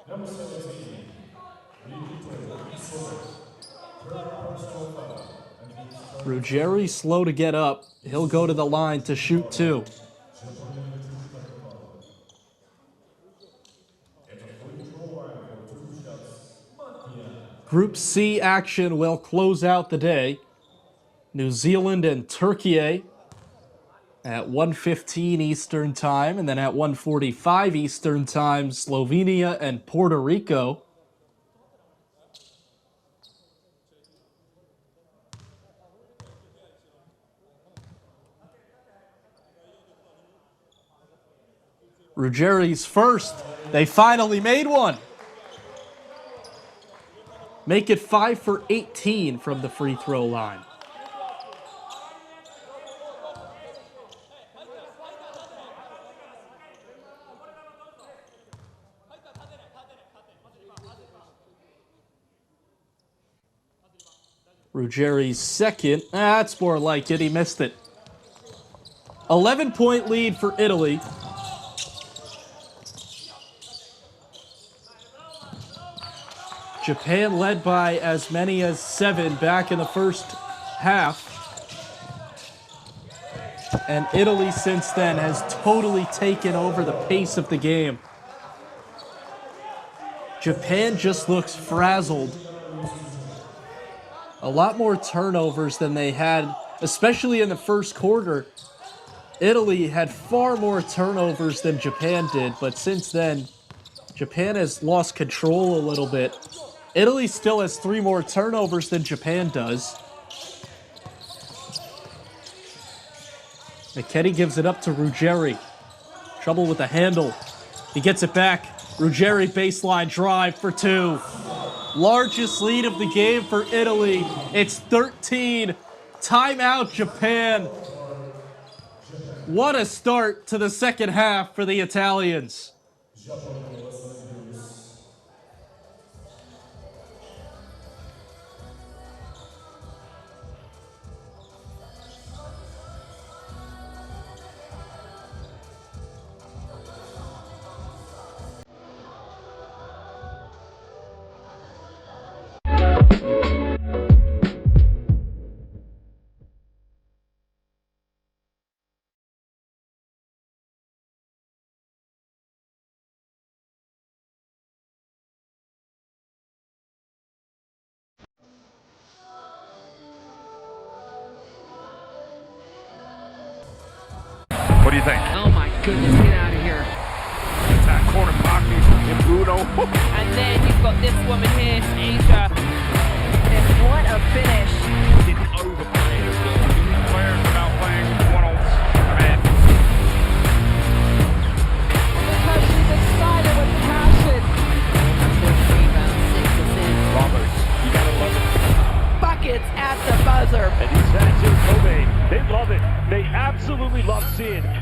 Number 17,
Ruggeri slow to get up. He'll go to the line to shoot 2. Group C action will close out the day. New Zealand and Turkey. At 1:15 Eastern Time, and then at 1:45 Eastern Time, Slovenia and Puerto Rico. Ruggeri's first. They finally made one. Make it 5 for 18 from the free throw line. Ruggeri's second. That's more like it. He missed it. 11-point lead for Italy. Japan led by as many as 7 back in the first half. And Italy since then has totally taken over the pace of the game. Japan just looks frazzled. A lot more turnovers than they had, especially in the first quarter. Italy had far more turnovers than Japan did, but since then, Japan has lost control a little bit. Italy still has 3 more turnovers than Japan does. McKetty gives it up to Ruggeri. Trouble with the handle. He gets it back. Ruggeri baseline drive for 2. Largest lead of the game for Italy. It's 13. Timeout, Japan. What a start to the second half for the Italians.
What do you think?
Oh my goodness, get out of here.
That corner pocket and Bruno.
And then you've got this woman here, Asia. And what a finish.
Didn't overplay as well. Players without playing one-offs.
Because she's excited with passion.
Roberts, you gotta love it.
Buckets at the buzzer.
And these fans in Kobe, they love it. They absolutely love seeing it.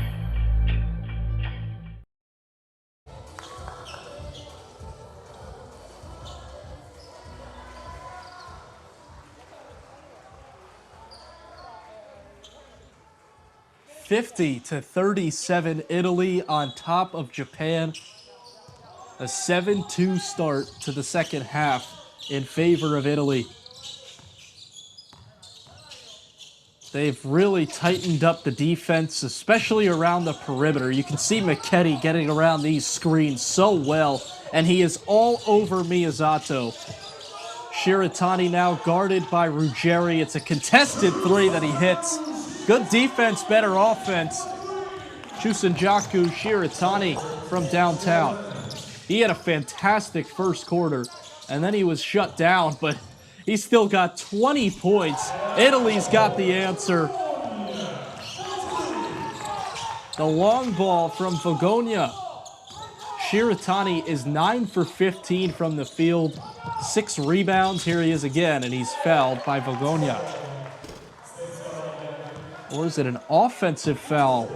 (50-37) Italy on top of Japan. A 7-2 start to the second half in favor of Italy. They've really tightened up the defense, especially around the perimeter. You can see McKetty getting around these screens so well, and he is all over Miyazato. Shiratani now guarded by Ruggeri. It's a contested 3 that he hits. Good defense, better offense. Chusenjaku Shiratani from downtown. He had a fantastic first quarter, and then he was shut down, but he still got 20 points. Italy's got the answer. The long ball from Vagonia. Shiratani is 9 for 15 from the field. 6 rebounds. Here he is again, and he's fouled by Vagonia. Or is it an offensive foul?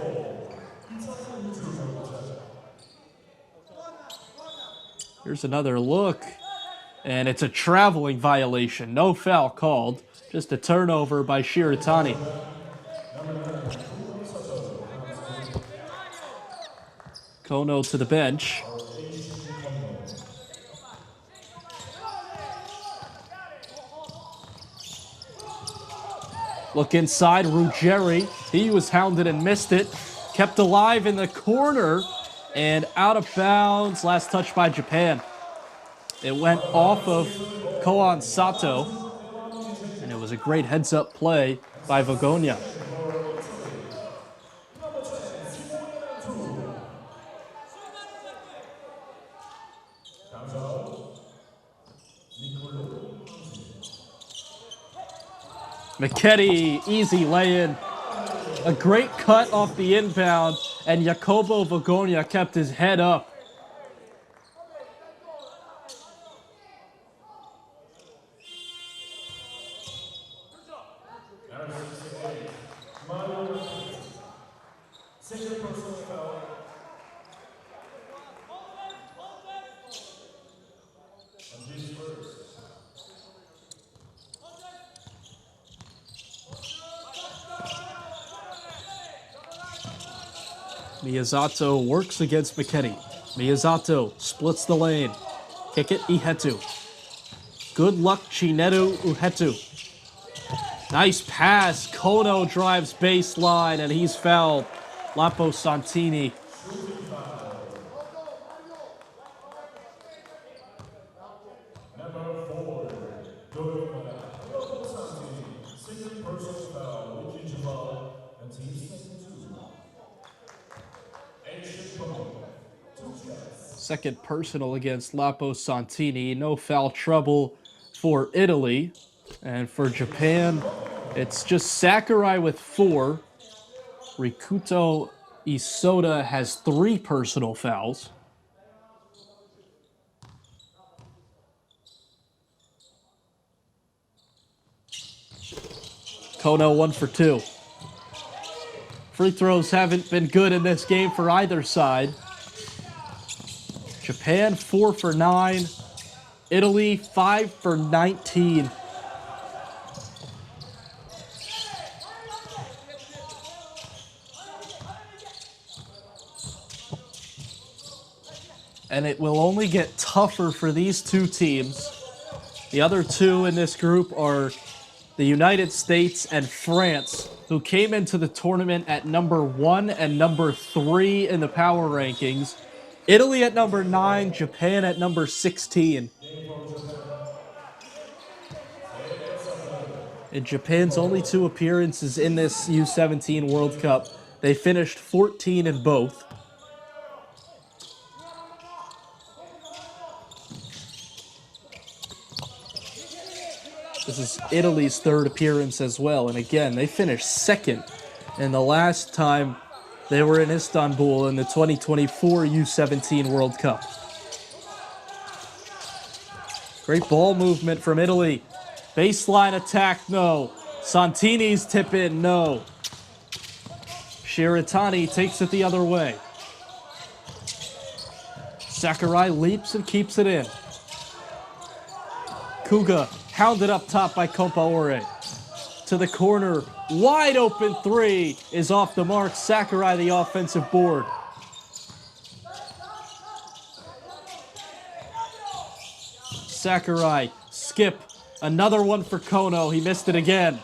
Here's another look. And it's a traveling violation. No foul called. Just a turnover by Shiratani. Kono to the bench. Look inside, Ruggeri. He was hounded and missed it. Kept alive in the corner and out of bounds. Last touch by Japan. It went off of Koan Sato, and it was a great heads-up play by Vagonia. McKetty, easy lay-in. A great cut off the inbound, and Jacobo Vagonia kept his head up.
Second personal foul. On James first.
Miyazato works against McKetty. Miyazato splits the lane. Kick it, Ihetu. Good luck, Chinedu Uhetu. Nice pass. Kono drives baseline, and he's fouled. Lapo Santini.
Number 4, Lapo Santini. Second personal foul, Luigi Jamal, and team second 2. Ancient point. 2 shots.
Second personal against Lapo Santini. No foul trouble for Italy. And for Japan, it's just Sakurai with 4. Rikuto Isoda has 3 personal fouls. Kono 1 for 2. Free throws haven't been good in this game for either side. Japan 4 for 9. Italy 5 for 19. And it will only get tougher for these two teams. The other two in this group are the United States and France, who came into the tournament at number 1 and number 3 in the power rankings. Italy at number 9, Japan at number 16. In Japan's only 2 appearances in this U17 World Cup, they finished 14 in both. This is Italy's 3rd appearance as well, and again, they finished 2nd in the last time they were in Istanbul in the 2024 U17 World Cup. Great ball movement from Italy. Baseline attack, no. Santini's tip in, no. Shiratani takes it the other way. Sakurai leaps and keeps it in. Kuga hounded up top by Compaore. To the corner, wide open 3 is off the mark. Sakurai the offensive board. Sakurai, skip, another one for Kono. He missed it again.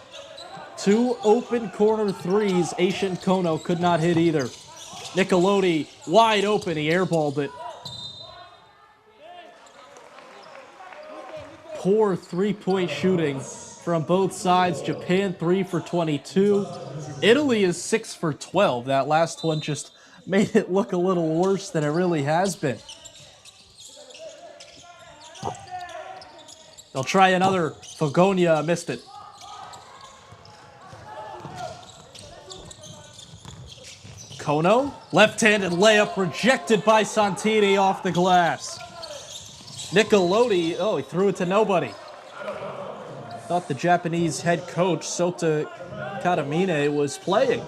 2 open corner 3s. Asian Kono could not hit either. Nicolotti, wide open, he airballed it. Poor 3-point shooting from both sides. Japan 3 for 22. Italy is 6 for 12. That last one just made it look a little worse than it really has been. They'll try another. Fagonia missed it. Kono, left-handed layup rejected by Santini off the glass. Nicolotti, oh, he threw it to nobody. Thought the Japanese head coach, Sota Katamine, was playing.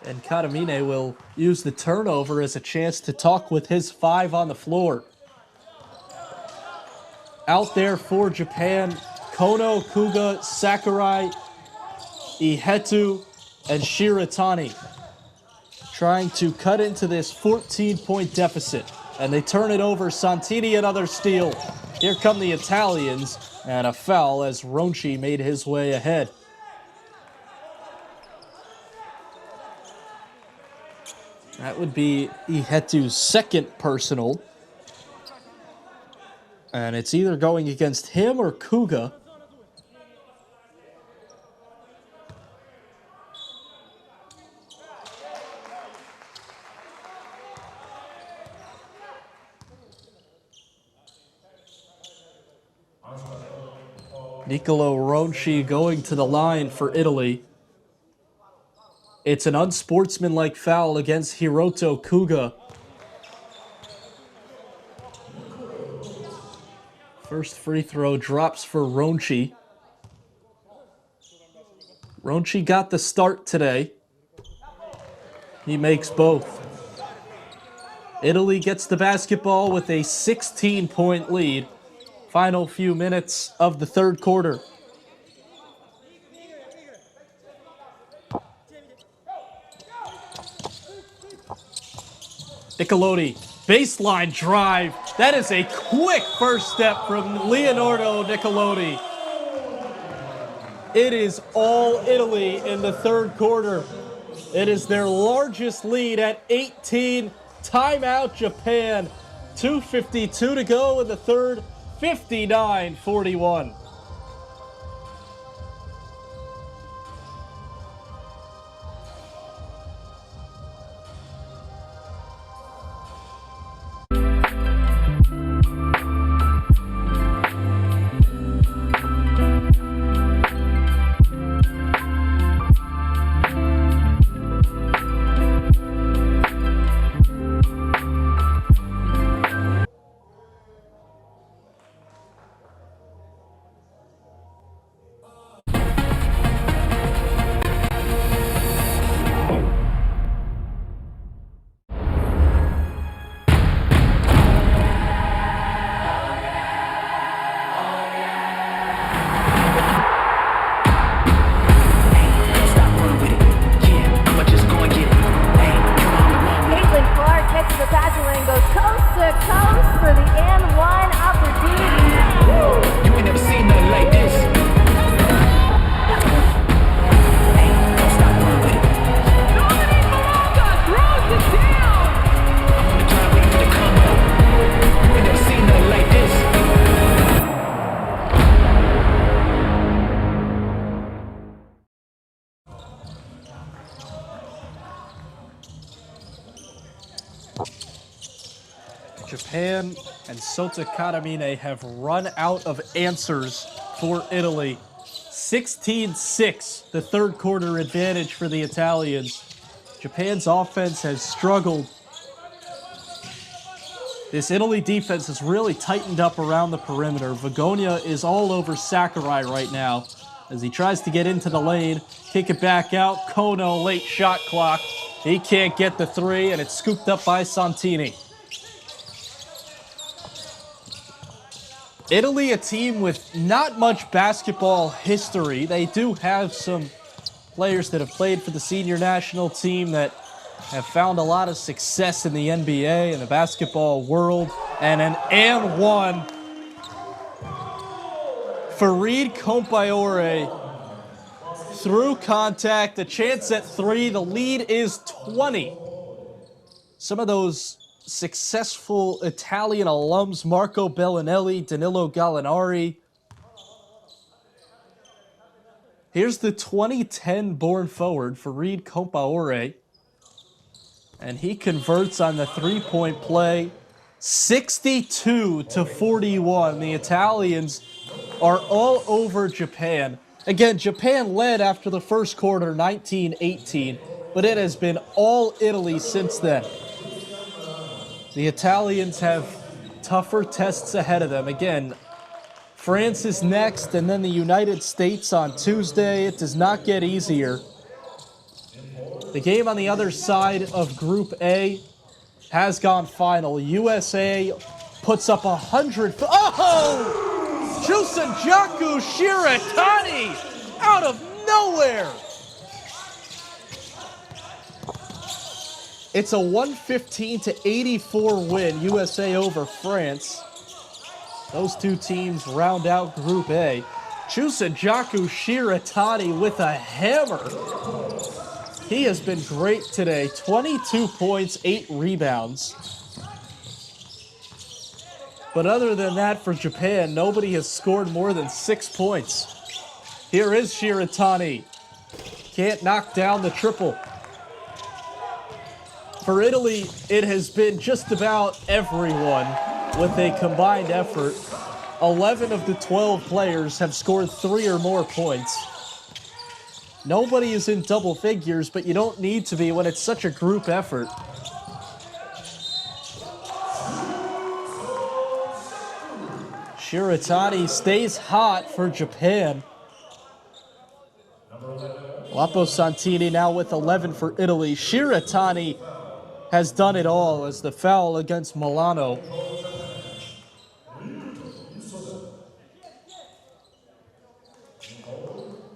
And Katamine will use the turnover as a chance to talk with his 5 on the floor. Out there for Japan, Kono, Kuga, Sakurai, Ihetu, and Shiratani, trying to cut into this 14-point deficit. And they turn it over. Santini, another steal. Here come the Italians, and a foul as Ronchi made his way ahead. That would be Ihetu's 2nd personal. And it's either going against him or Kuga. Nicolo Ronchi going to the line for Italy. It's an unsportsmanlike foul against Hiroto Kuga. First free throw drops for Ronchi. Ronchi got the start today. He makes both. Italy gets the basketball with a 16-point lead. Final few minutes of the third quarter. Nicolotti, baseline drive. That is a quick first step from Leonardo Nicolotti. It is all Italy in the third quarter. It is their largest lead at 18. Timeout Japan. 2:52 to go in the third. 59-41. Japan and Sota Katamine have run out of answers for Italy. 16-6, the third quarter advantage for the Italians. Japan's offense has struggled. This Italy defense has really tightened up around the perimeter. Vagonia is all over Sakurai right now as he tries to get into the lane, kick it back out. Kono, late shot clock. He can't get the three, and it's scooped up by Santini. Italy, a team with not much basketball history. They do have some players that have played for the senior national team that have found a lot of success in the NBA and the basketball world. And an and one. Farid Compaore through contact, a chance at three. The lead is 20. Some of those successful Italian alums, Marco Bellinelli, Danilo Gallinari. Here's the 2010 born forward, Farid Compaore. And he converts on the three-point play. 62-41. The Italians are all over Japan. Again, Japan led after the first quarter, 19-18, but it has been all Italy since then. The Italians have tougher tests ahead of them. Again, France is next, and then the United States on Tuesday. It does not get easier. The game on the other side of Group A has gone final. USA puts up 100. Oh! Chusanjaku Shiratani out of nowhere. It's a 115-84 win, USA over France. Those two teams round out Group A. Chusanjaku Shiratani with a hammer. He has been great today. 22 points, 8 rebounds. But other than that, for Japan, nobody has scored more than 6 points. Here is Shiratani. Can't knock down the triple. For Italy, it has been just about everyone with a combined effort. 11 of the 12 players have scored 3 or more points. Nobody is in double figures, but you don't need to be when it's such a group effort. Shiratani stays hot for Japan. Lapo Santini now with 11 for Italy. Shiratani has done it all as the foul against Milano.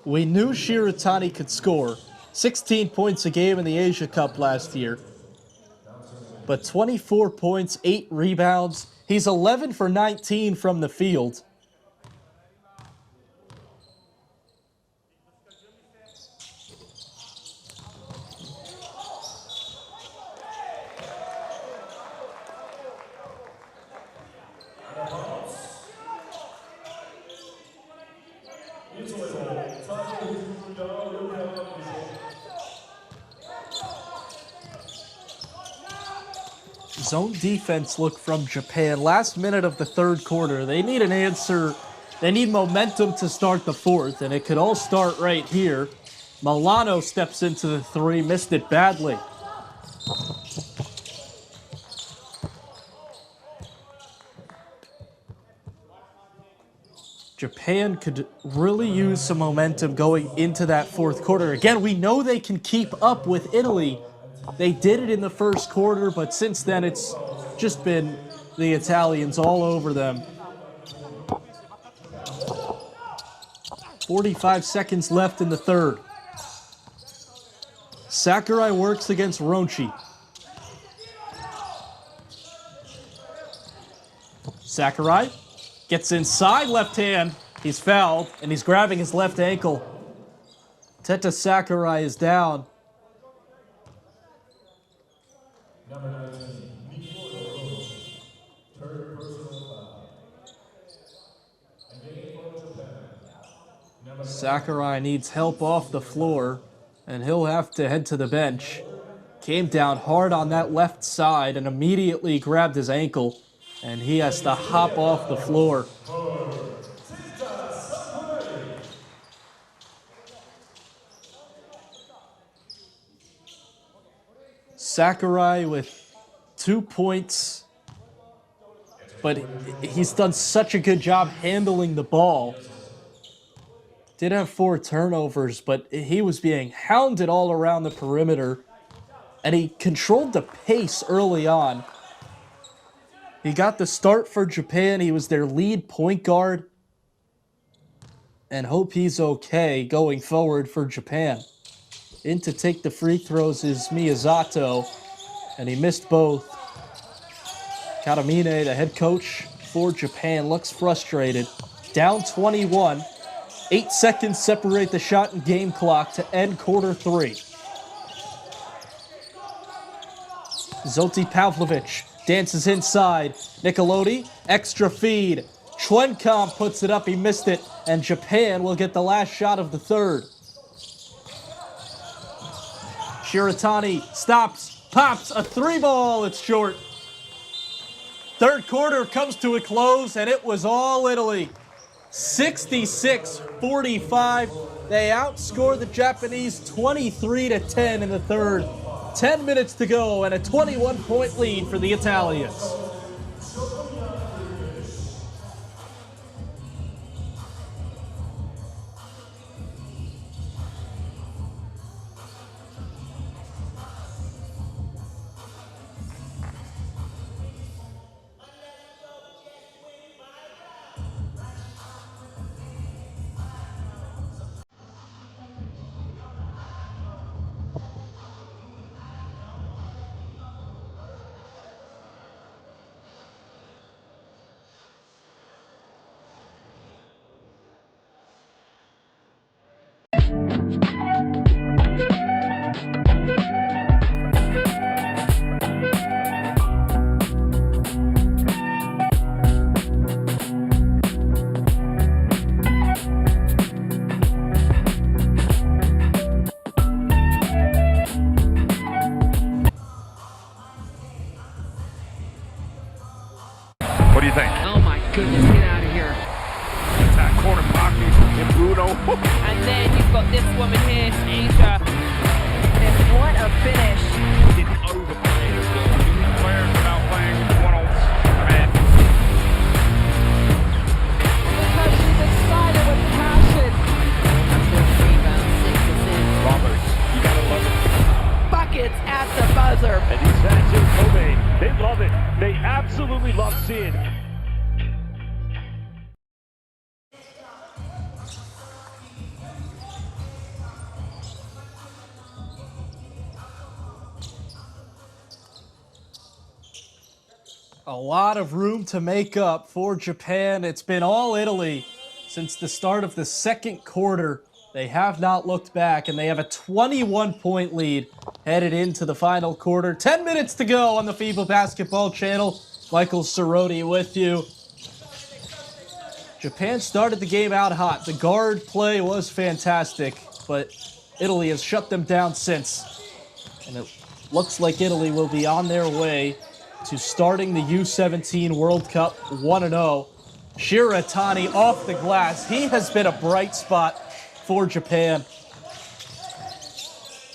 We knew Shiratani could score 16 points a game in the Asia Cup last year. But 24 points, 8 rebounds. He's 11 for 19 from the field. Zone defense look from Japan. Last minute of the third quarter. They need an answer. They need momentum to start the fourth, and it could all start right here. Milano steps into the three, missed it badly. Japan could really use some momentum going into that fourth quarter. Again, we know they can keep up with Italy. They did it in the first quarter, but since then it's just been the Italians all over them. 45 seconds left in the third. Sakurai works against Ronchi. Sakurai gets inside, left hand. He's fouled, and he's grabbing his left ankle. Teta Sakurai is down.
Number 19, third personal foul. Again for Japan.
Sakurai needs help off the floor, and he'll have to head to the bench. Came down hard on that left side and immediately grabbed his ankle, and he has to hop off the floor. Sakurai with 2 points, but he's done such a good job handling the ball. Did have 4 turnovers, but he was being hounded all around the perimeter, and he controlled the pace early on. He got the start for Japan. He was their lead point guard, and hope he's okay going forward for Japan. In to take the free throws is Miyazato, and he missed both. Katamine, the head coach for Japan, looks frustrated. Down 21. 8 seconds separate the shot and game clock to end quarter 3. Zoti Pavlovic dances inside. Nicolotti, extra feed. Chwenkamp puts it up, he missed it, and Japan will get the last shot of the third. Shiratani stops, pops, a 3-ball, it's short. Third quarter comes to a close, and it was all Italy. 66-45. They outscore the Japanese 23-10 in the third. 10 minutes to go and a 21-point lead for the Italians.
at the buzzer.
And these fans in Kobe, they love it. They absolutely love seeing.
A lot of room to make up for Japan. It's been all Italy since the start of the second quarter. They have not looked back, and they have a 21-point lead headed into the final quarter. 10 minutes to go on the FIBA Basketball Channel. Michael Cerrone with you. Japan started the game out hot. The guard play was fantastic, but Italy has shut them down since. And it looks like Italy will be on their way to starting the U17 World Cup 1-0. Shiratani off the glass. He has been a bright spot for Japan.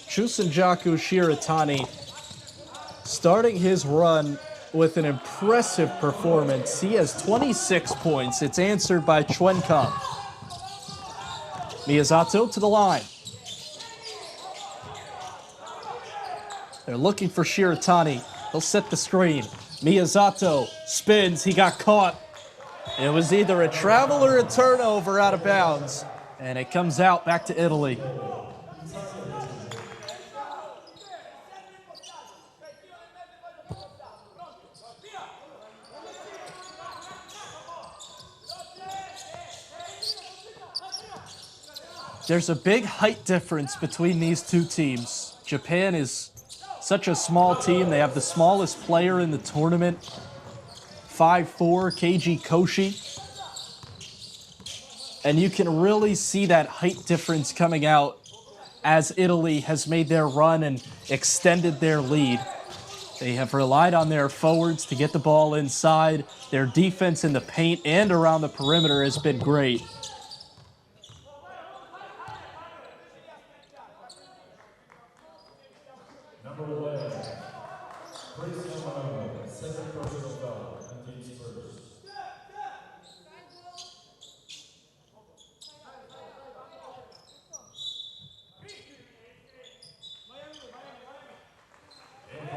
Chusenjaku Shiratani starting his run with an impressive performance. He has 26 points. It's answered by Chwenkam. Miyazato to the line. They're looking for Shiratani. He'll set the screen. Miyazato spins. He got caught. It was either a travel or a turnover out of bounds. And it comes out back to Italy. There's a big height difference between these two teams. Japan is such a small team. They have the smallest player in the tournament, 5'4", Keiji Koshi. And you can really see that height difference coming out as Italy has made their run and extended their lead. They have relied on their forwards to get the ball inside. Their defense in the paint and around the perimeter has been great.
Number 11, Chris Romano, second personal foul, and team's first.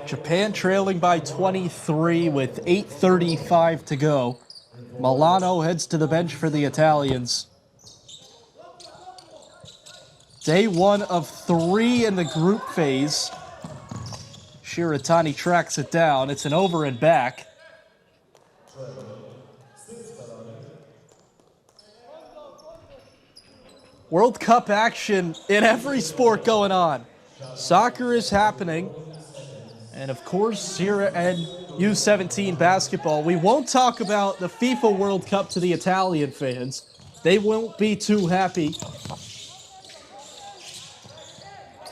Japan trailing by 23 with 8:35 to go. Milano heads to the bench for the Italians. Day one of 3 in the group phase. Shiratani tracks it down. It's an over and back. World Cup action in every sport going on. Soccer is happening. And of course, here and U17 basketball. We won't talk about the FIFA World Cup to the Italian fans. They won't be too happy.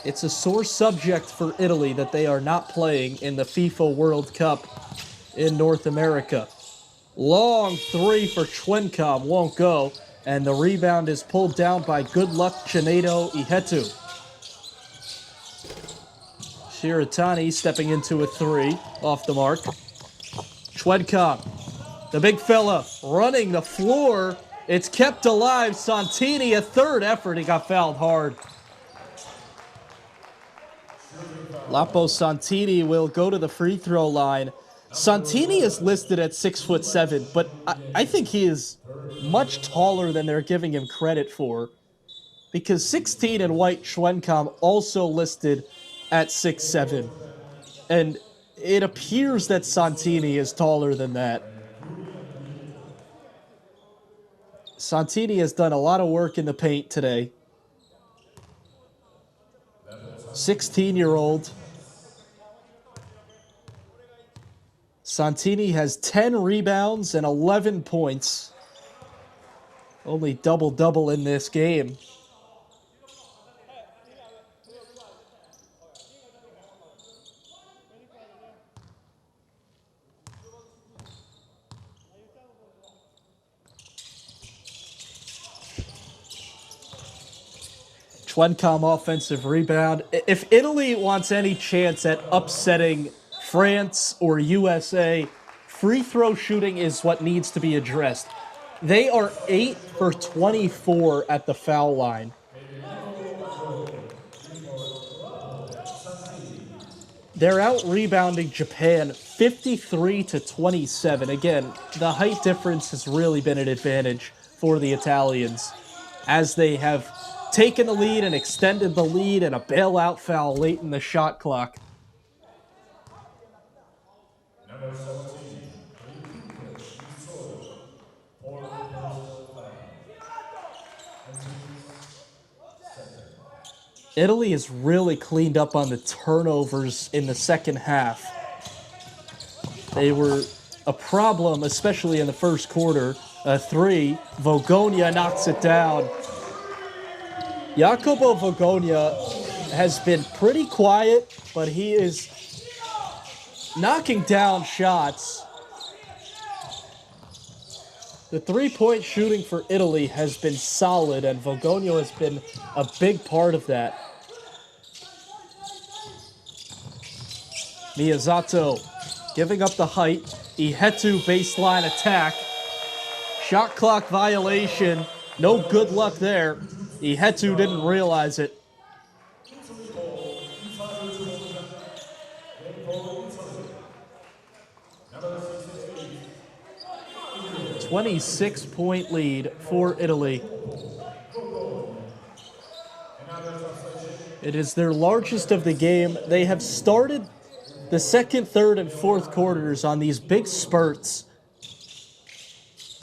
It's a sore subject for Italy that they are not playing in the FIFA World Cup in North America. Long three for Chwenkam, won't go, and the rebound is pulled down by good luck Chinedo Ihetu. Shiratani stepping into a 3 off the mark. Chwenkam, the big fella, running the floor. It's kept alive. Santini, a third effort. He got fouled hard. Lapo Santini will go to the free throw line. Santini is listed at 6'7", but I think he is much taller than they're giving him credit for. Because 16 in white, Chwenkam also listed at 6'7". And it appears that Santini is taller than that. Santini has done a lot of work in the paint today. 16-year-old. Santini has 10 rebounds and 11 points. Only double-double in this game. Chwenkam offensive rebound. If Italy wants any chance at upsetting France or USA, free throw shooting is what needs to be addressed. They are 8 for 24 at the foul line. They're out-rebounding Japan 53-27. Again, the height difference has really been an advantage for the Italians as they have taken the lead and extended the lead, and a bailout foul late in the shot clock.
Number 17, for personal foul.
Italy has really cleaned up on the turnovers in the second half. They were a problem, especially in the first quarter. A three, Vogonia knocks it down. Jacopo Vogonia has been pretty quiet, but he is knocking down shots. The three-point shooting for Italy has been solid, and Vogonia has been a big part of that. Miyazato giving up the height. Ihetu baseline attack. Shot clock violation. No good luck there. Ihetu didn't realize it. 26-point lead for Italy. It is their largest of the game. They have started the second, third, and fourth quarters on these big spurts,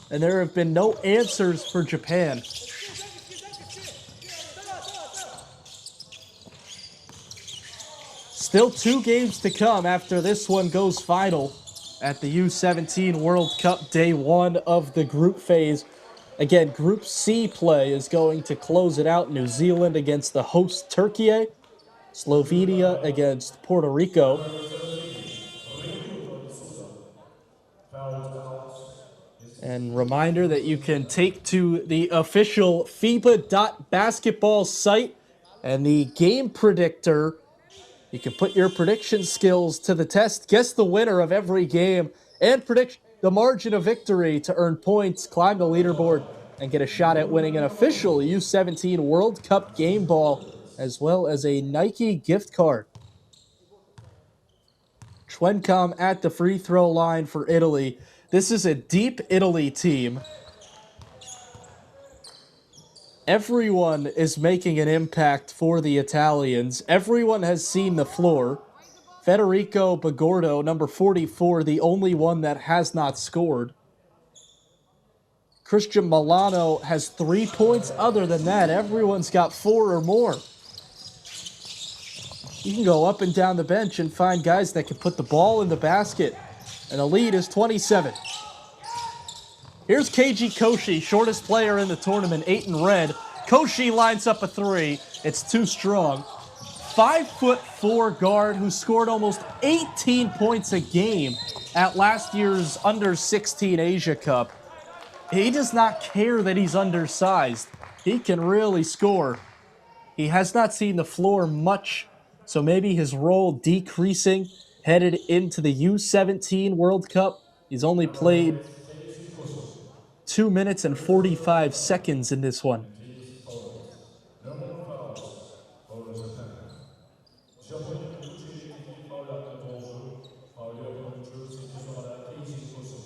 and there have been no answers for Japan. Still 2 games to come after this one goes final at the U17 World Cup Day 1 of the group phase. Again, Group C play is going to close it out. New Zealand against the host Turkey, Slovenia against Puerto Rico. And reminder that you can take to the official FIBA.basketball site and the game predictor. You can put your prediction skills to the test, guess the winner of every game, and predict the margin of victory to earn points, climb the leaderboard, and get a shot at winning an official U17 World Cup game ball, as well as a Nike gift card. Schwencom at the free throw line for Italy. This is a deep Italy team. Everyone is making an impact for the Italians. Everyone has seen the floor. Federico Bagordo, number 44, the only one that has not scored. Christian Milano has 3 points. Other than that, everyone's got 4 or more. You can go up and down the bench and find guys that can put the ball in the basket. And the lead is 27. Here's Keiji Koshi, shortest player in the tournament, 8 in red. Koshi lines up a three. It's too strong. 5'4" guard who scored almost 18 points a game at last year's Under-16 Asia Cup. He does not care that he's undersized. He can really score. He has not seen the floor much, so maybe his role decreasing headed into the U17 World Cup. He's only played 2 minutes and 45 seconds in this one.
No more fouls for Japan. Japon'un 3 faul yaptığı golcü, faul yapan oyuncu 8 numara Keiji Koshi.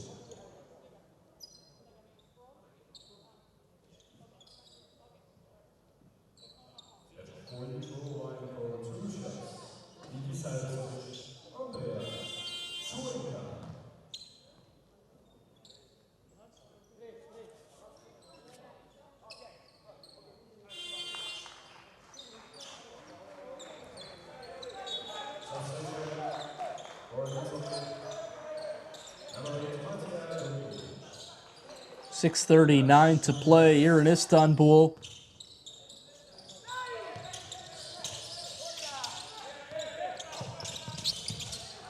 At the 40-throw line for 2 shots. İki serbest atış. Umpire Schwenka. Number
6:39 to play here in Istanbul.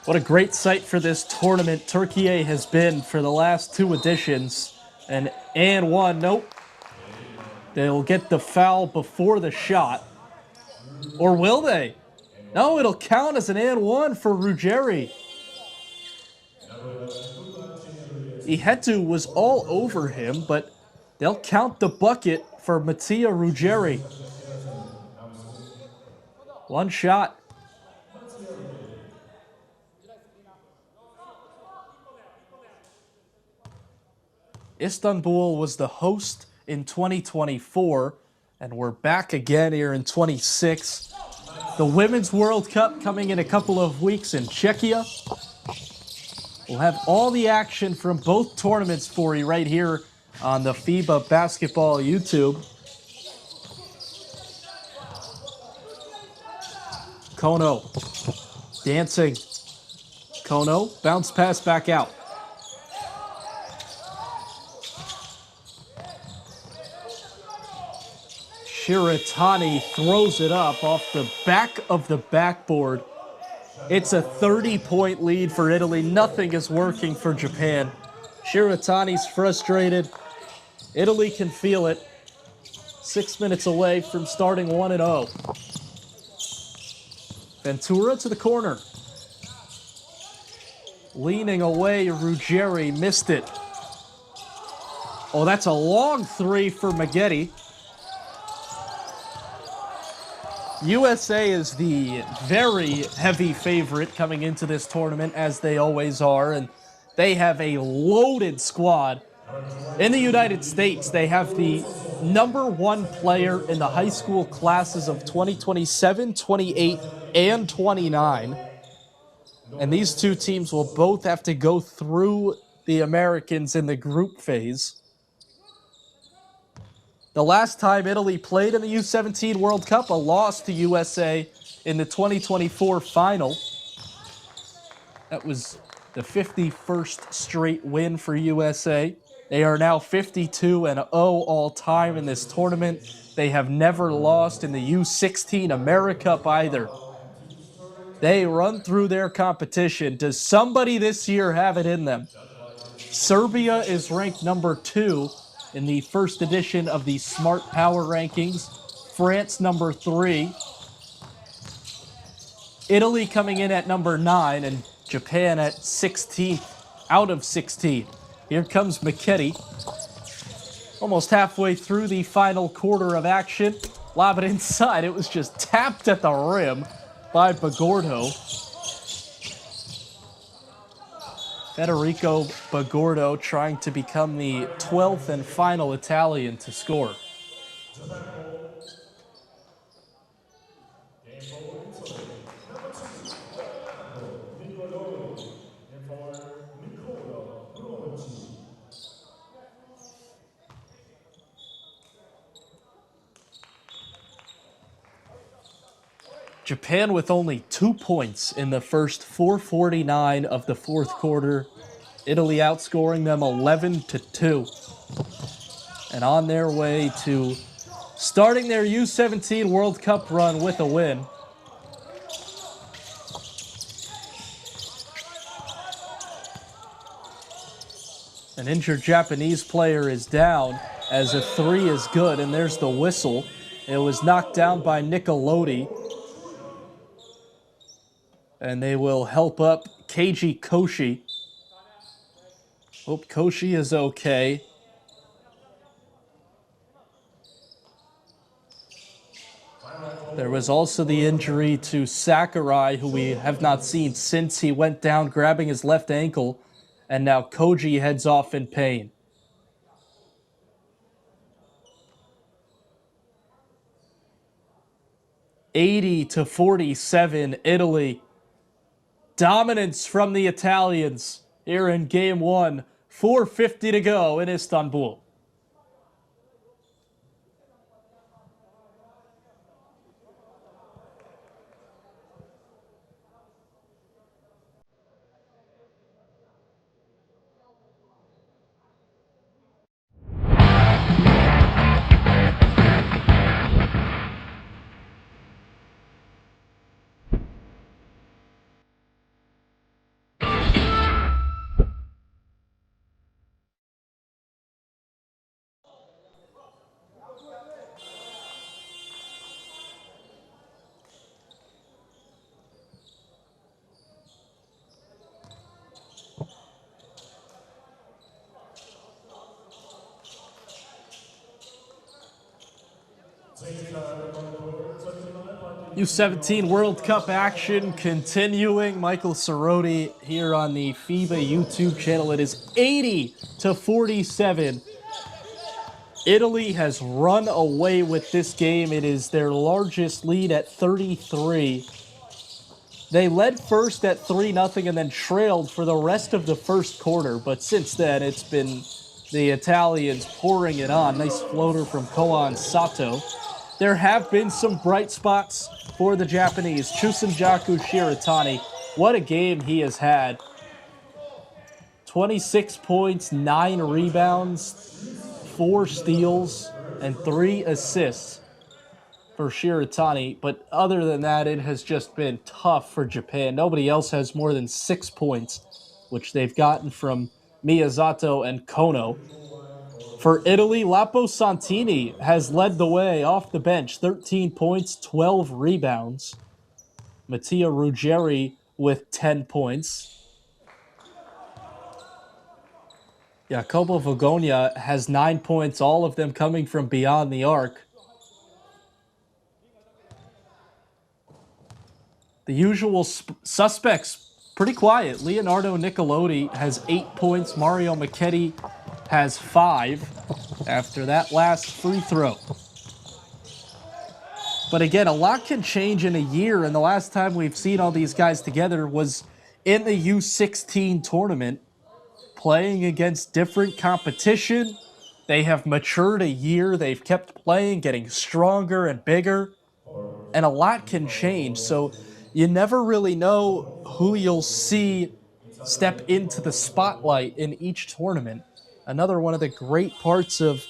What a great sight for this tournament Turkey has been for the last 2 editions. And one, nope. They'll get the foul before the shot. Or will they? No, it'll count as an and one for Ruggeri. Ihetu was all over him, but they'll count the bucket for Mattia Ruggeri. One shot. Istanbul was the host in 2024, and we're back again here in 26. The Women's World Cup coming in a couple of weeks in Czechia. We'll have all the action from both tournaments for you right here on the FIBA Basketball YouTube. Kono dancing. Kono, bounce pass back out. Shiratani throws it up off the back of the backboard. It's a 30-point lead for Italy. Nothing is working for Japan. Shiratani's frustrated. Italy can feel it. 6 minutes away from starting 1-0. Ventura to the corner. Leaning away, Ruggeri missed it. Oh, that's a long three for Maggetti. USA is the very heavy favorite coming into this tournament, as they always are, and they have a loaded squad. In the United States, they have the #1 player in the high school classes of 2027, 28, and 29. And these two teams will both have to go through the Americans in the group phase. The last time Italy played in the U17 World Cup, a loss to USA in the 2024 final. That was the 51st straight win for USA. They are now 52-0 all-time in this tournament. They have never lost in the U16 AmeriCup either. They run through their competition. Does somebody this year have it in them? Serbia is ranked #2 in the first edition of the Smart Power Rankings. France #3. Italy coming in at #9, and Japan at 16th out of 16. Here comes Maggetti. Almost halfway through the final quarter of action. Lob it inside. It was just tapped at the rim by Bagordo. Federico Bagordo trying to become the 12th and final Italian to score. Japan with only 2 points in the first 4:49 of the fourth quarter. Italy outscoring them 11-2. And on their way to starting their U17 World Cup run with a win. An injured Japanese player is down as a three is good, and there's the whistle. It was knocked down by Nicolotti. And they will help up Keiji Koshi. Hope Koshi is okay. There was also the injury to Sakurai, who we have not seen since he went down grabbing his left ankle. And now Koji heads off in pain. (80-47) Italy. Dominance from the Italians here in Game 1. 4:50 to go in Istanbul. U17 World Cup action continuing. Michael Cerroti here on the FIBA YouTube channel. It is 80-47. Italy has run away with this game. It is their largest lead at 33. They led first at 3-0 and then trailed for the rest of the first quarter. But since then, it's been the Italians pouring it on. Nice floater from Koan Sato. There have been some bright spots for the Japanese. Chusenjaku Shiratani, what a game he has had. 26 points, 9 rebounds, 4 steals, and 3 assists for Shiratani. But other than that, it has just been tough for Japan. Nobody else has more than 6 points, which they've gotten from Miyazato and Kono. For Italy, Lapo Santini has led the way off the bench. 13 points, 12 rebounds. Mattia Ruggeri with 10 points. Jacopo Vagonia has 9 points, all of them coming from beyond the arc. The usual suspects, pretty quiet. Leonardo Nicolotti has 8 points. Mario Macchetti has 5 after that last free throw. But again, a lot can change in a year, and the last time we've seen all these guys together was in the U16 tournament, playing against different competition. They have matured a year. They've kept playing, getting stronger and bigger, and a lot can change. So you never really know who you'll see step into the spotlight in each tournament. Another one of the great parts of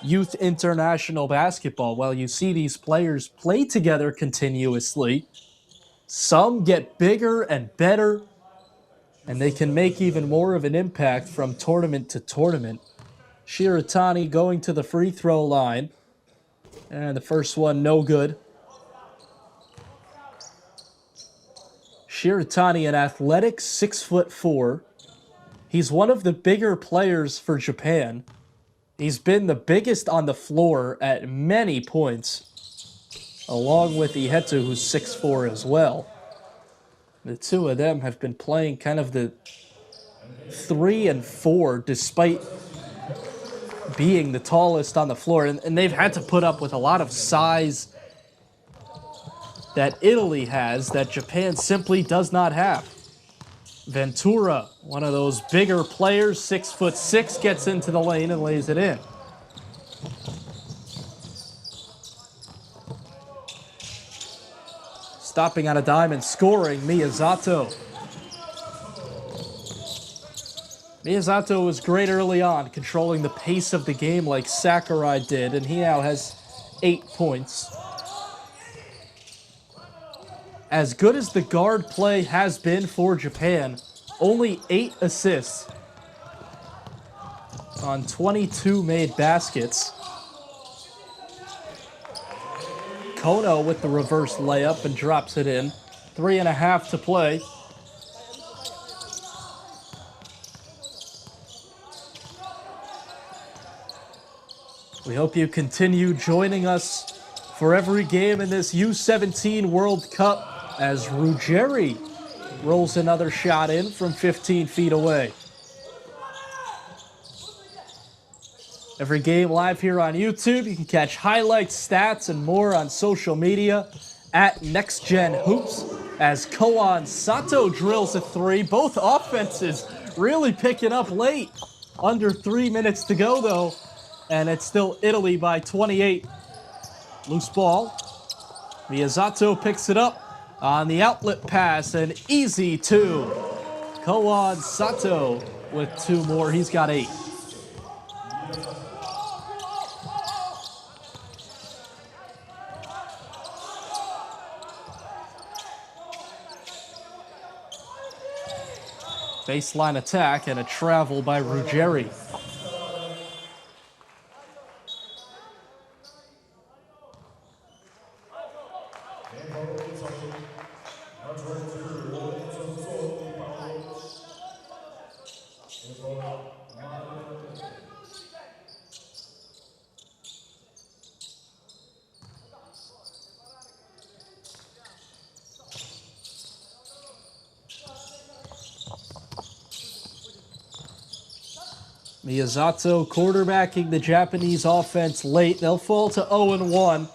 youth international basketball. While you see these players play together continuously, some get bigger and better, and they can make even more of an impact from tournament to tournament. Shiratani going to the free throw line, and the first one no good. Shiratani, an athletic 6'4". He's one of the bigger players for Japan. He's been the biggest on the floor at many points, along with Ihetu, who's 6'4" as well. The two of them have been playing kind of the 3 and 4, despite being the tallest on the floor. And they've had to put up with a lot of size that Italy has that Japan simply does not have. Ventura, one of those bigger players, 6'6", gets into the lane and lays it in. Stopping on a dime and scoring, Miyazato. Miyazato was great early on, controlling the pace of the game like Sakurai did, and he now has 8 points. As good as the guard play has been for Japan, only 8 assists on 22 made baskets. Kono with the reverse layup and drops it in. 3.5 to play. We hope you continue joining us for every game in this U17 World Cup as Ruggeri rolls another shot in from 15 feet away. Every game live here on YouTube. You can catch highlights, stats, and more on social media at NextGenHoops as Koan Sato drills a 3. Both offenses really picking up late. Under 3 minutes to go, though, and it's still Italy by 28. Loose ball. Miyazato picks it up on the outlet pass, an easy 2. Koan Sato with 2 more. He's got 8. Baseline attack and a travel by Ruggeri. Miyazato quarterbacking the Japanese offense late. They'll fall to 0-1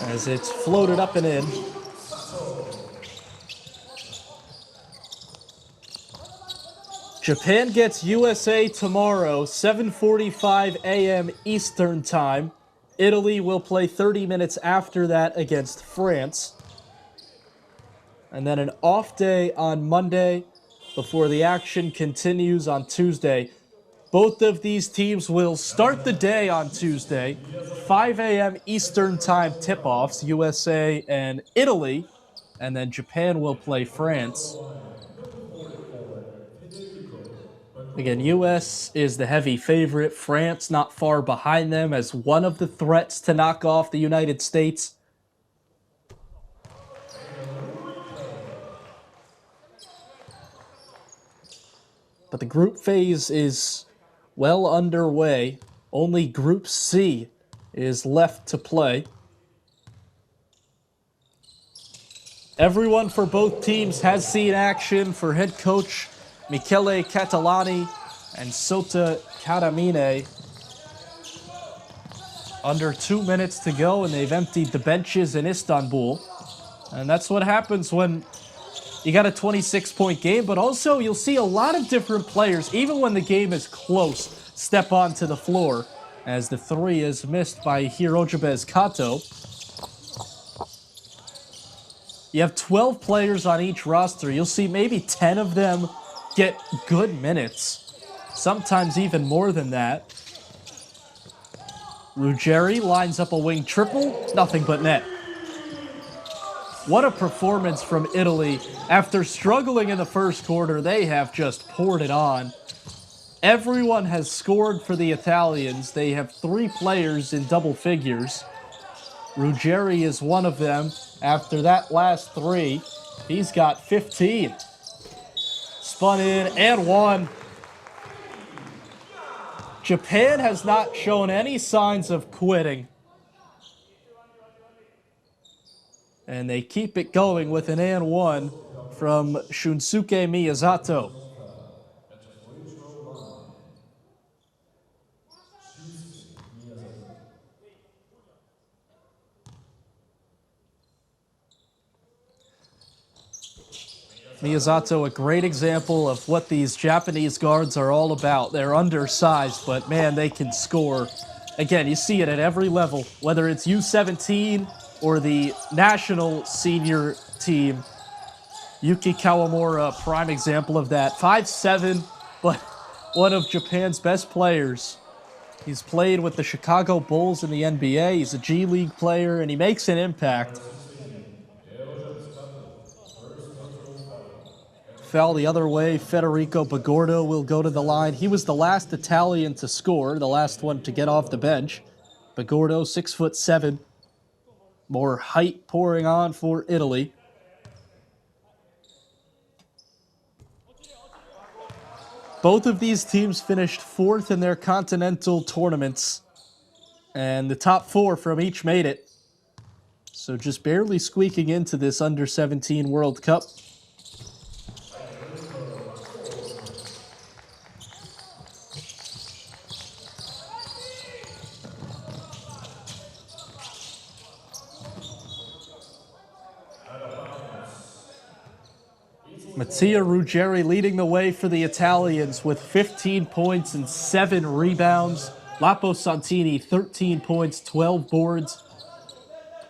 as it's floated up and in. Japan gets USA tomorrow, 7:45 a.m. Eastern Time. Italy will play 30 minutes after that against France. And then an off day on Monday before the action continues on Tuesday. Both of these teams will start the day on Tuesday, 5 a.m. Eastern Time tip-offs, USA and Italy, and then Japan will play France. Again, US is the heavy favorite. France not far behind them as one of the threats to knock off the United States. But the group phase is well underway. Only Group C is left to play. Everyone for both teams has seen action for head coach Michele Catalani and Sota Katamine. Under 2 minutes to go, and they've emptied the benches in Istanbul. And that's what happens when you got a 26-point game, but also you'll see a lot of different players, even when the game is close, step onto the floor, as the three is missed by Hirojibes Kato. You have 12 players on each roster. You'll see maybe 10 of them get good minutes, sometimes even more than that. Ruggeri lines up a wing triple, nothing but net. What a performance from Italy. After struggling in the first quarter, they have just poured it on. Everyone has scored for the Italians. They have 3 players in double figures. Ruggeri is one of them. After that last 3, he's got 15. Spun in and one. Japan has not shown any signs of quitting. And they keep it going with an and one from Shunsuke Miyazato. Miyazato, a great example of what these Japanese guards are all about. They're undersized, but man, they can score. Again, you see it at every level, whether it's U17 or the national senior team. Yuki Kawamura, prime example of that. 5'7", but one of Japan's best players. He's played with the Chicago Bulls in the NBA. He's a G League player, and he makes an impact. Foul the other way. Federico Bagordo will go to the line. He was the last Italian to score, the last one to get off the bench. Bagordo, 6'7". More height pouring on for Italy. Both of these teams finished 4th in their continental tournaments, and the top 4 from each made it. So just barely squeaking into this under-17 World Cup. Mattia Ruggeri leading the way for the Italians with 15 points and 7 rebounds. Lapo Santini, 13 points, 12 boards.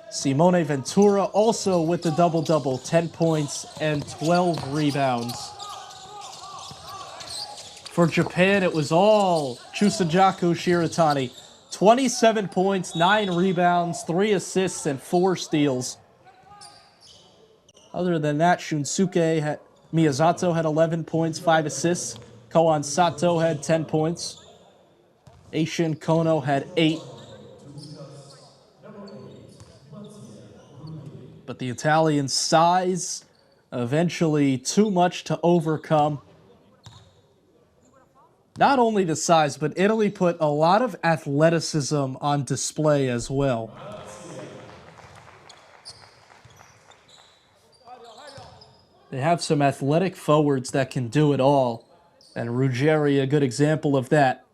Simone Ventura also with the double-double, 10 points and 12 rebounds. For Japan, it was all Chusajaku Shiratani. 27 points, 9 rebounds, 3 assists, and 4 steals. Other than that, Shunsuke Miyazato had 11 points, 5 assists. Koan Sato had 10 points. Eishin Kono had 8. But the Italian size, eventually too much to overcome. Not only the size, but Italy put a lot of athleticism on display as well. They have some athletic forwards that can do it all. And Ruggeri, a good example of that.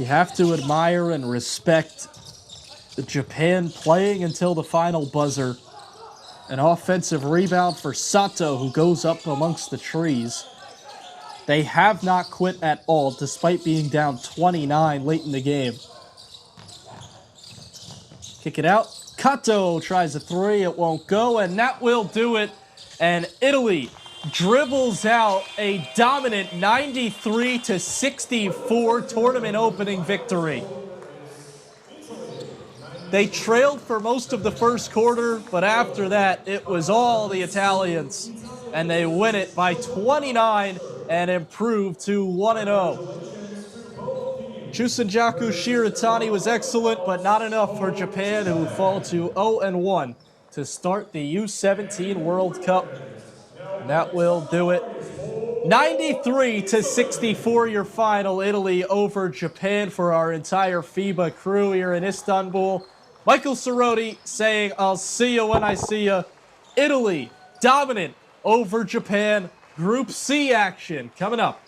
You have to admire and respect Japan playing until the final buzzer. An offensive rebound for Sato, who goes up amongst the trees. They have not quit at all, despite being down 29 late in the game. Kick it out. Kato tries a three. It won't go, and that will do it. And Italy dribbles out a dominant 93-64 tournament opening victory. They trailed for most of the first quarter, but after that, it was all the Italians. And they win it by 29 and improve to 1-0. Chusenjaku Shiratani was excellent, but not enough for Japan, who fall to 0-1 to start the U17 World Cup. And that will do it. 93-64 your final, Italy over Japan for our entire FIBA crew here in Istanbul. Michael Cerroti saying, I'll see you when I see you. Italy dominant over Japan. Group C action coming up.